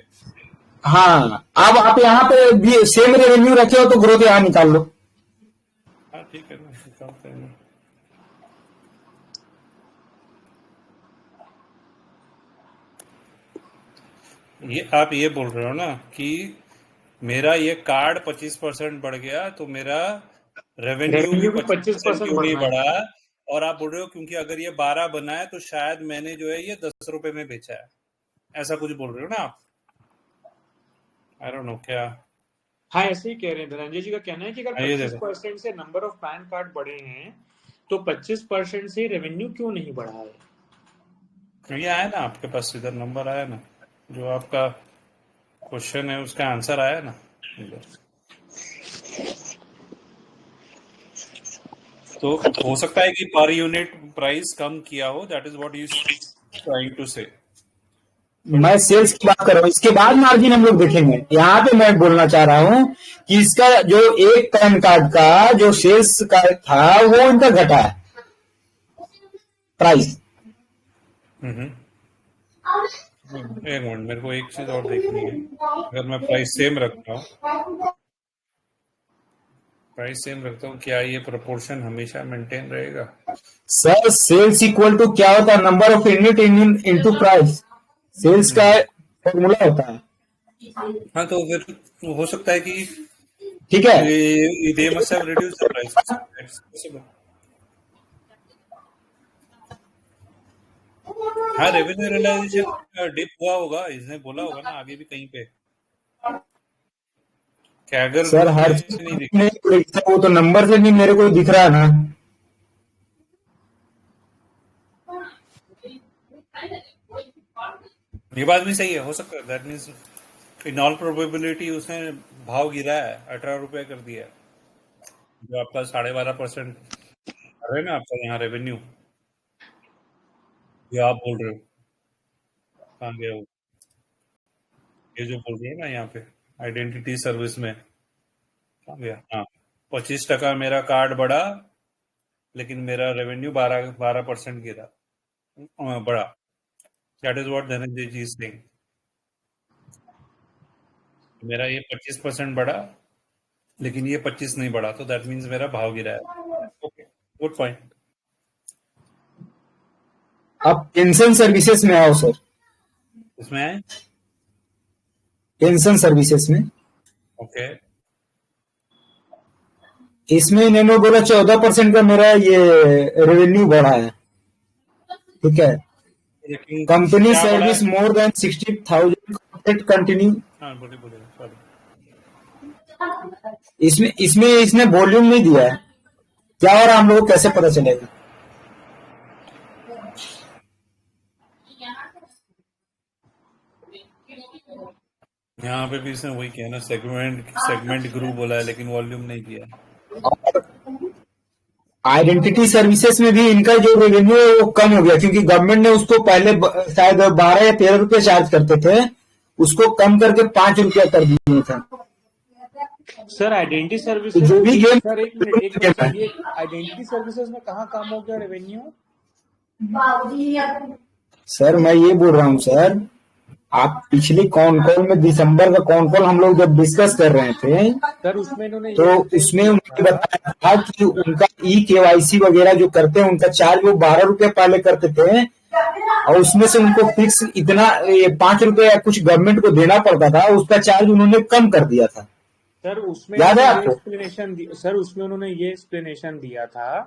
हाँ, अब आप यहाँ पे भी सेम रेवेन्यू रखे हो तो ग्रोथ यहाँ निकाल लो। हाँ ठीक है, निकालते हैं। ये आप ये बोल रहे हो ना कि मेरा ये कार्ड 25% बढ़ गया, तो मेरा रेवेन्यू भी 25% क्यों नहीं बढ़ा? और आप बोल रहे हो क्योंकि अगर ये 12 बना है तो शायद मैंने जो है ये 10 रुपए में बेचा है, ऐसा कुछ बोल रहे हो ना आप? आई डोंट नो क्या। हाँ ऐसे ही कह रहे हैं। धनंजय जी का कहना है कि अगर 25% से नंबर ऑफ पैन कार्ड बढ़े हैं तो 25% से रेवेन्यू क्यों नहीं बढ़ा है। ये आया ना आपके पास, इधर नंबर आया ना, जो आपका क्वेश्चन है उसका आंसर आया ना इधर। तो हो सकता है कि पर यूनिट प्राइस कम किया हो, that is what he is trying to say. मैं सेल्स की बात कर रहा हूँ, इसके बाद मार्जिन हम लोग देखेंगे। यहाँ पे मैं बोलना चाह रहा हूँ कि इसका जो एक पैन कार्ड का जो सेल्स का था वो इनका घटा है प्राइस। एक मिनट, मेरे को एक चीज और देखनी है। अगर मैं प्राइस सेम रखता हूँ, क्या ये प्रोपोर्शन हमेशा मेंटेन रहेगा? सर सेल्स इक्वल टू क्या होता है? Number of unit into price. Sales का फॉर्मूला होता है। हाँ, तो फिर हो सकता है कि ठीक है, they must have reduced the prices. That's possible. हाँ, रेवेन्यू रियलाइजेशन डिप हुआ होगा, इसने बोला होगा ना आगे भी कहीं पे। कैगर सर हर नहीं दिख नहीं, वो तो नंबर से भी मेरे को दिख रहा है ना। ये बात भी सही है, हो सकता है। That means in all probability उसने भाव गिरा है, 18 रुपए कर दिया है, जो आपका 12.5% है ना आपका यहाँ रेवेन्यू, ये आप बोल रहे हो। कहाँ गया वो? ये जो बोल रहे हो ना यहाँ पे आइडेंटिटी सर्विस में, कहाँ गया? हाँ, 25% मेरा कार्ड बढ़ा, लेकिन मेरा रेवेन्यू 12% गिरा, बढ़ा। That is what Dhananjay ji is saying. मेरा ये 25% बढ़ा, लेकिन ये 25 नहीं बढ़ा, तो दैट मीन्स मेरा भाव गिरा है। Okay, good point. अब पेंशन सर्विसेज में आओ सर। इसमें आए पेंशन सर्विसेज में, ओके। इसमें इन्होंने बोला 14% का मेरा ये रेवेन्यू बढ़ा है। ठीक है, लेकिन कंपनी क्या बढ़ा सर्विस है? More than 60,000 continue. हाँ, बोलिए सॉरी। इसमें इसमें इसने वॉल्यूम नहीं दिया है, क्या हो रहा है हम लोग को कैसे पता चलेगा? यहाँ पे भी इसने वही किया ना, सेगमेंट ग्रुप बोला है, लेकिन वॉल्यूम नहीं किया। और आइडेंटिटी सर्विसेज में भी इनका जो रेवेन्यू है वो कम हो गया, क्योंकि गवर्नमेंट ने उसको पहले शायद 12 या 13 रुपए चार्ज करते थे, उसको कम करके 5 रुपया कर दिए थे। सर आइडेंटिटी सर्विसेज जो भी गेम, सर एक मिनट, ये आइडेंटिटी सर्विसेज में कहाँ काम हो गया रेवेन्यू? सर मैं ये बोल रहा हूँ सर, आप पिछली कॉन कॉल में दिसंबर का कॉन कॉल हम लोग जब डिस्कस कर रहे थे सर उसमें इन्होंने तो उसमें उन्होंने बताया था कि उनका KYC वगैरह जो करते हैं उनका चार्ज वो 12 रुपए पहले करते थे, और उसमें से उनको फिक्स इतना 5 रुपए या कुछ गवर्नमेंट को देना पड़ता था, उसका चार्ज उन्होंने कम कर दिया था। सर उसमें याद है आपको? सर उसमें उन्होंने ये एक्सप्लेनेशन दिया था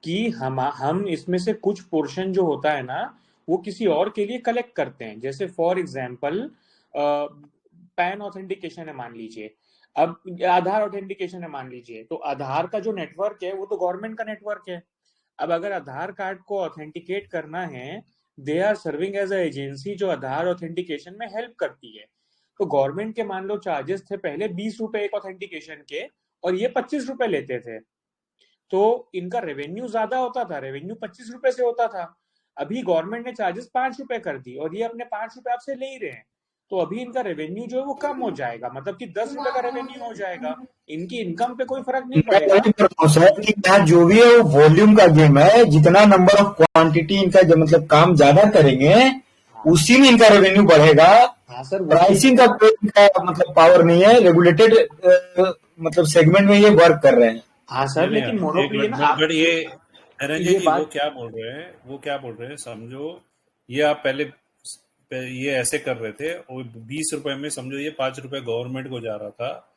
कि हम इसमें से कुछ पोर्शन जो होता है ना वो किसी और के लिए कलेक्ट करते हैं। जैसे फॉर एग्जांपल पैन ऑथेंटिकेशन है मान लीजिए, अब आधार ऑथेंटिकेशन है मान लीजिए, तो आधार का जो नेटवर्क है वो तो गवर्नमेंट का नेटवर्क है। अब अगर आधार कार्ड को ऑथेंटिकेट करना है, they are serving as a agency जो आधार ऑथेंटिकेशन में हेल्प करती है। तो गवर्नमेंट के मान लो चार्जेस थे पहले 20 रुपए एक ऑथेंटिकेशन के, और ये 25 रुपए लेते थे, तो इनका रेवेन्यू ज्यादा होता था, रेवेन्यू 25 रुपए से होता था। अभी गवर्नमेंट ने चार्जेस 5 रुपए कर दी और ये अपने 5 रुपए आपसे ले ही रहे हैं, तो अभी इनका रेवेन्यू जो है वो कम हो जाएगा, मतलब कि 10 रुपए का रेवेन्यू हो जाएगा, इनकी इनकम पे कोई फर्क नहीं मैं पड़ेगा। वही कर रहा हूँ सर कि यहाँ जो भी है वो वॉल्यूम का गेम है, जितना नंबर ऑफ क्वांटिटी इनका जो मतलब काम ज्यादा करेंगे उसी में इनका रेवेन्यू बढ़ेगा। हाँ सर, प्राइसिंग का कोई इनका मतलब पावर नहीं है, रेगुलेटेड मतलब सेगमेंट में ये वर्क कर रहे हैं। हाँ सर, लेकिन मोनोपोली ना, बट ये धनंजय जी बात- वो क्या बोल रहे हैं समझो, ये आप पहले ये ऐसे कर रहे थे और 20 रुपए में समझो ये 5 रुपए गवर्नमेंट को जा रहा था,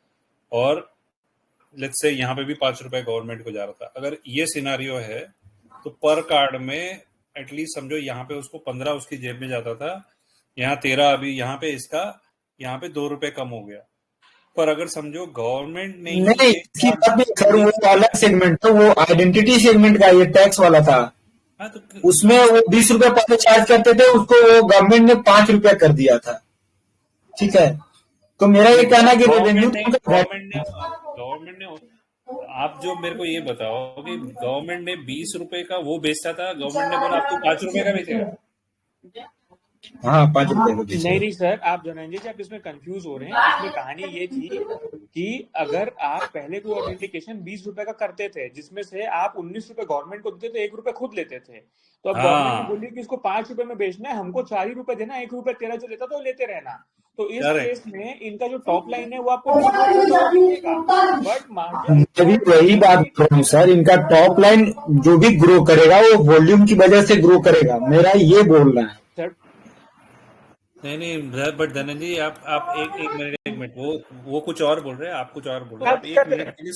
और लेट्स से यहाँ पे भी 5 रुपए गवर्नमेंट को जा रहा था। अगर ये सिनारियो है तो पर कार्ड में एटलीस्ट समझो यहाँ पे उसको 15 उसकी जेब में जाता था, यहाँ 13, अभी यहाँ पे इसका यहाँ पे 2 रुपए कम हो गया। पर अगर समझो गवर्नमेंट ने नहीं, इसकी बात नहीं सर, वो अलग सेगमेंट था, वो आइडेंटिटी सेगमेंट का ये टैक्स वाला था। हाँ तो उसमें वो 20 रुपए पहले चार्ज करते थे, उसको वो गवर्नमेंट ने 5 रुपया कर दिया था। ठीक है, तो मेरा ये कहना है कि रेवेन्यू गवर्नमेंट ने आप जो मेरे को ये बताओ कि गवर्नमेंट ने 20 रुपए का वो बेचता था, गवर्नमेंट ने बोला आपको 5 रुपए का बेचेगा। हाँ 5 रुपए का नहीं बेचेगा। नहीं सर, आप धनंजय जी आप इसमें कंफ्यूज हो रहे हैं। इसमें कहानी ये थी कि अगर आप पहले कोई ऑथेंटिकेशन 20 रुपए का करते थे, जिसमें से आप 19 रुपए गवर्नमेंट को देते थे, 1 रुपए खुद लेते थे, तो अब गवर्नमेंट ने हाँ बोली कि इसको 5 रुपए में बेचना है, हमको 4 ही रुपए देना, 1 रुपए तेरा जो लेता था वो लेते रहना। तो इस करेक्ट। केस में इनका जो टॉप लाइन है वो आपको 20 रुपए मिलेगा, बट मार्जिन मैं भी वही बात कर रहा हूँ सर, इनका टॉप लाइन जो भी ग्रो करेगा वो वॉल्यूम की वजह से ग्रो करेगा, मेरा ये बोलना है। सर नहीं बट धनंजय आप एक मिनट वो कुछ और बोल रहे हैं, आप कुछ और बोल रहे हैं। आप 1 मिनट के लिए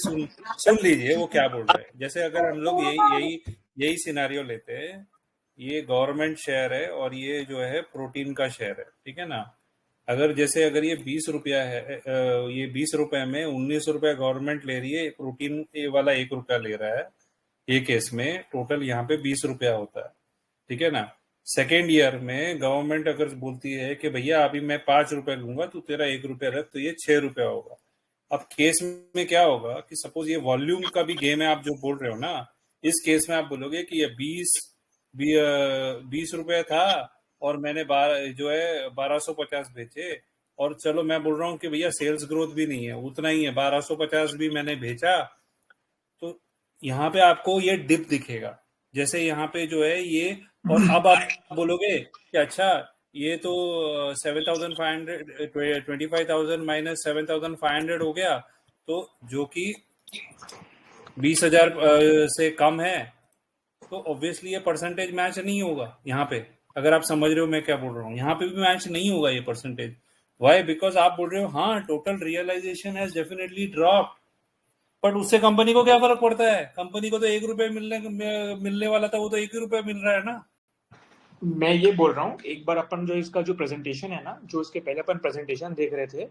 सुन लीजिए वो क्या बोल रहे हैं। जैसे अगर हम लोग यही सिनारियो लेते हैं, ये गवर्नमेंट शेयर है और ये जो है प्रोटीन का शेयर है, ठीक है ना। अगर ये 20 रुपया है, ये 20 रुपए में 19 रुपया गवर्नमेंट ले रही है, प्रोटीन वाला 1 रुपया ले रहा है, ये केस में टोटल यहाँ पे 20 रुपया होता है, ठीक है ना। सेकेंड ईयर में गवर्नमेंट अगर बोलती है कि भैया अभी मैं 5 रुपए लूंगा तो तेरा 1 रुपया रख, तो ये 6 रुपया होगा। अब केस में क्या होगा कि सपोज ये वॉल्यूम का भी गेम है, आप जो बोल रहे हो ना, इस केस में आप बोलोगे कि ये 20 रुपया था और मैंने जो है 1250 बेचे, और चलो मैं बोल रहा हूँ कि भैया सेल्स ग्रोथ भी नहीं है, उतना ही है, 1250 भी मैंने बेचा, तो यहाँ पे आपको ये डिप दिखेगा। जैसे यहाँ पे जो है ये, और अब आप बोलोगे कि अच्छा ये तो 7,500 25,000 माइनस 7,500 हो गया, तो जो कि 20,000 से कम है, तो ऑब्वियसली ये परसेंटेज मैच नहीं होगा यहाँ पे। अगर आप समझ रहे हो मैं क्या बोल रहा हूँ, यहाँ पे भी मैच नहीं होगा ये परसेंटेज। वाई? बिकॉज आप बोल रहे हो हाँ total realization has definitely drop, but उससे कंपनी को क्या फर्क पड़ता है? कंपनी को तो 1 रुपये मिलने वाला था, वो तो 1 ही रुपया मिल रहा है ना। मैं ये बोल रहा हूँ, एक बार अपन जो इसका जो प्रेजेंटेशन है ना, जो इसके पहले अपन प्रेजेंटेशन देख रहे थे,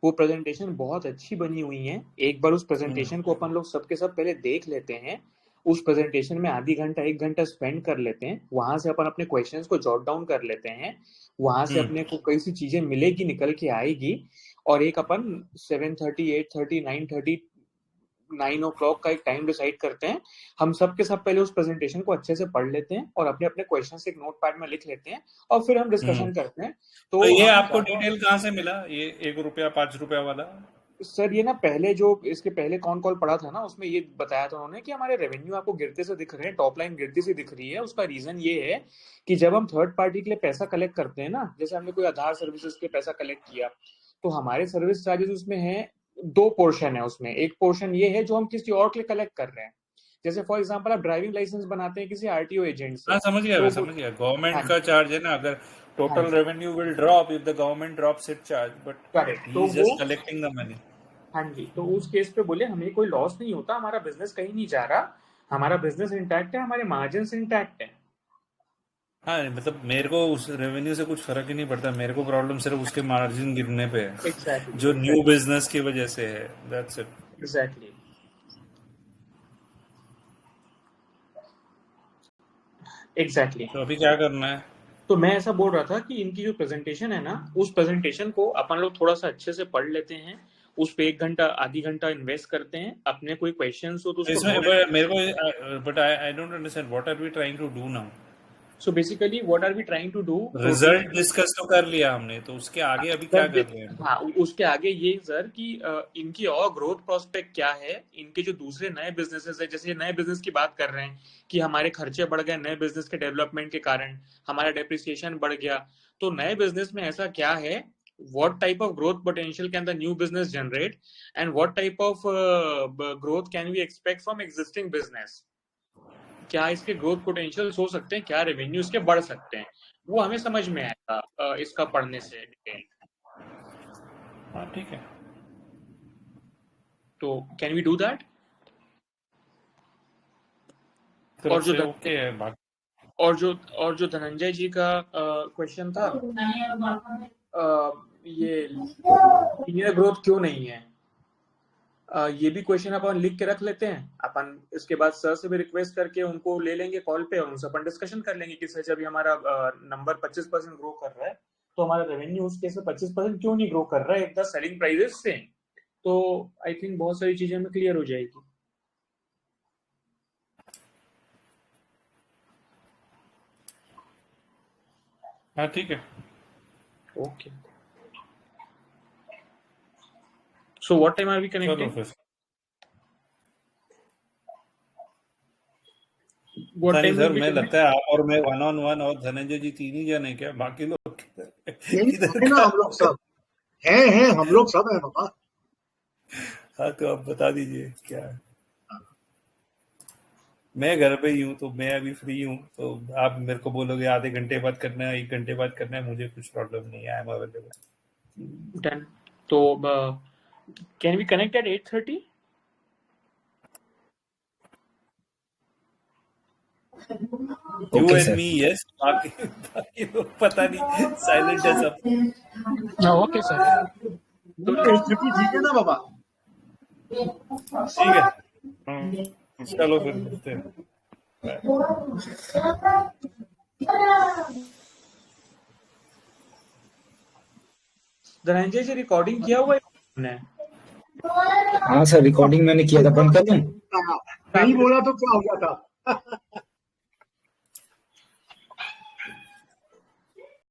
वो प्रेजेंटेशन बहुत अच्छी बनी हुई है। एक बार उस प्रेजेंटेशन को अपन लोग सबके सब पहले देख लेते हैं, उस प्रेजेंटेशन में आधी घंटा 1 घंटा स्पेंड कर लेते हैं, वहां से अपन अपने क्वेश्चंस को जॉट डाउन कर लेते हैं, वहां से अपने को कई सी चीजें मिलेगी, निकल के आएगी, और एक अपन 7:30 8:30 9:30 9 o'clock का एक टाइम डिसाइड करते हैं। हम सब के सब पहले उस प्रेजेंटेशन को अच्छे से पढ़ लेते हैं और अपने अपने क्वेश्चन एक नोट पैड में लिख लेते हैं, और फिर हम डिस्कशन करते हैं। तो ये आपको डिटेल कहाँ से मिला, ये 1 रुपया 5 रुपया वाला? सर ये ना पहले जो इसके पहले कौन कॉल पढ़ा था ना, उसमें ये बताया था उन्होंने कि हमारे रेवेन्यू आपको गिरते से दिख रहे हैं, टॉप लाइन गिरती से दिख रही है। उसका रीजन ये है कि जब हम थर्ड पार्टी के लिए पैसा कलेक्ट करते हैं ना, जैसे हमने कोई आधार सर्विसेज के पैसा कलेक्ट किया, तो हमारे सर्विस चार्जेस उसमें है, 2 पोर्शन है उसमें। एक पोर्शन ये है जो हम किसी और के लिए कलेक्ट कर रहे हैं, जैसे फॉर एग्जांपल आप ड्राइविंग लाइसेंस बनाते हैं किसी आरटीओ एजेंट से। हाँ समझ गया, गवर्नमेंट का चार्ज है ना, अगर total revenue will drop if the government drops it charge, but he is just collecting the money. हाँ जी, तो उस केस पे बोले हमें कोई लॉस नहीं होता, हमारा बिजनेस कहीं नहीं जा रहा, हमारा बिजनेस इंटैक्ट है, हमारे मार्जिन इंटैक्ट है। हाँ मतलब मेरे को उस रेवेन्यू से कुछ फर्क ही नहीं पड़ता, मेरे को प्रॉब्लम सिर्फ उसके मार्जिन गिरने पे है, exactly. जो न्यू बिजनेस की वजह से है, दैट्स इट। Exactly exactly. तो अभी क्या करना है? तो मैं ऐसा बोल रहा था कि इनकी जो प्रेजेंटेशन है ना, उस प्रेजेंटेशन को अपन लोग थोड़ा सा अच्छे से पढ़ लेते हैं, उस पे 1 घंटा आधी घंटा इन्वेस्ट करते हैं, अपने कोई क्वेश्चंस हो तो उसको मेरे को, but I don't understand what are we trying to do now. So basically what are we trying to do, result discuss तो कर लिया हमने, तो उसके आगे अभी क्या कर रहे हैं? हाँ उसके आगे ये सर कि इनकी और ग्रोथ प्रोस्पेक्ट क्या है, इनके जो दूसरे नए बिजनेसेस है, जैसे नए बिजनेस की बात कर रहे हैं कि हमारे खर्चे बढ़ गए नए बिजनेस के डेवलपमेंट के कारण, हमारा डेप्रिसिएशन बढ़ गया, तो नए बिजनेस में ऐसा क्या है, what type of growth potential can the new business generate, and what type of growth can we expect from existing business, क्या इसके ग्रोथ पोटेंशियल्स हो सकते हैं, क्या रेवेन्यू इसके बढ़ सकते हैं, वो हमें समझ में आएगा इसका पढ़ने से डिटेल। हाँ ठीक है, तो कैन वी डू दैट? और जो धनंजय जी का क्वेश्चन था, ये लीनियर ग्रोथ क्यों नहीं है, ये भी क्वेश्चन अपन लिख के रख लेते हैं, अपन इसके बाद सर से भी रिक्वेस्ट करके उनको ले लेंगे कॉल पे और उनसे अपन डिस्कशन कर लेंगे कि सर जब हमारा नंबर 25% ग्रो कर रहा है तो हमारा रेवेन्यू उस केस में 25% क्यों नहीं ग्रो कर रहा है एक द सेलिंग प्राइसेस से। तो आई थिंक बहुत सारी चीजें हमें क्लियर हो जाएगी। हाँ ठीक है। Okay, so what time are we चलो कनेक्टिंग? फिर व्हाट पता नहीं टाइम सर, विल मैं बी लगता है आप और मैं 1-on-1 और धनंजय जी 3 ही जन है क्या? बाकी लोग नहीं किधर है ना, हम लोग सब हैं, हम लोग सब हैं बाबा। हाँ तो आप बता दीजिए क्या है। मैं घर पे ही हूँ तो मैं अभी फ्री हूँ, तो आप मेरे को बोलोगे आधे घंटे बाद करना है, 1 घंटे बाद करना है, मुझे कुछ प्रॉब्लम नहीं है, आई एम अवेलेबल। डन। तो can we connect at 8:30? You okay and sir. Me yes, बाकी लोग पता नहीं, साइलेंट है सब। Okay sir. तो 8:30 ठीक है ना बाबा? ठीक है, चलो फिर मिलते हैं। धनंजय जी रिकॉर्डिंग किया हुआ है आपने? हाँ सर, रिकॉर्डिंग मैंने किया था, बंद कर दूं? नहीं बोला तो क्या हो गया था?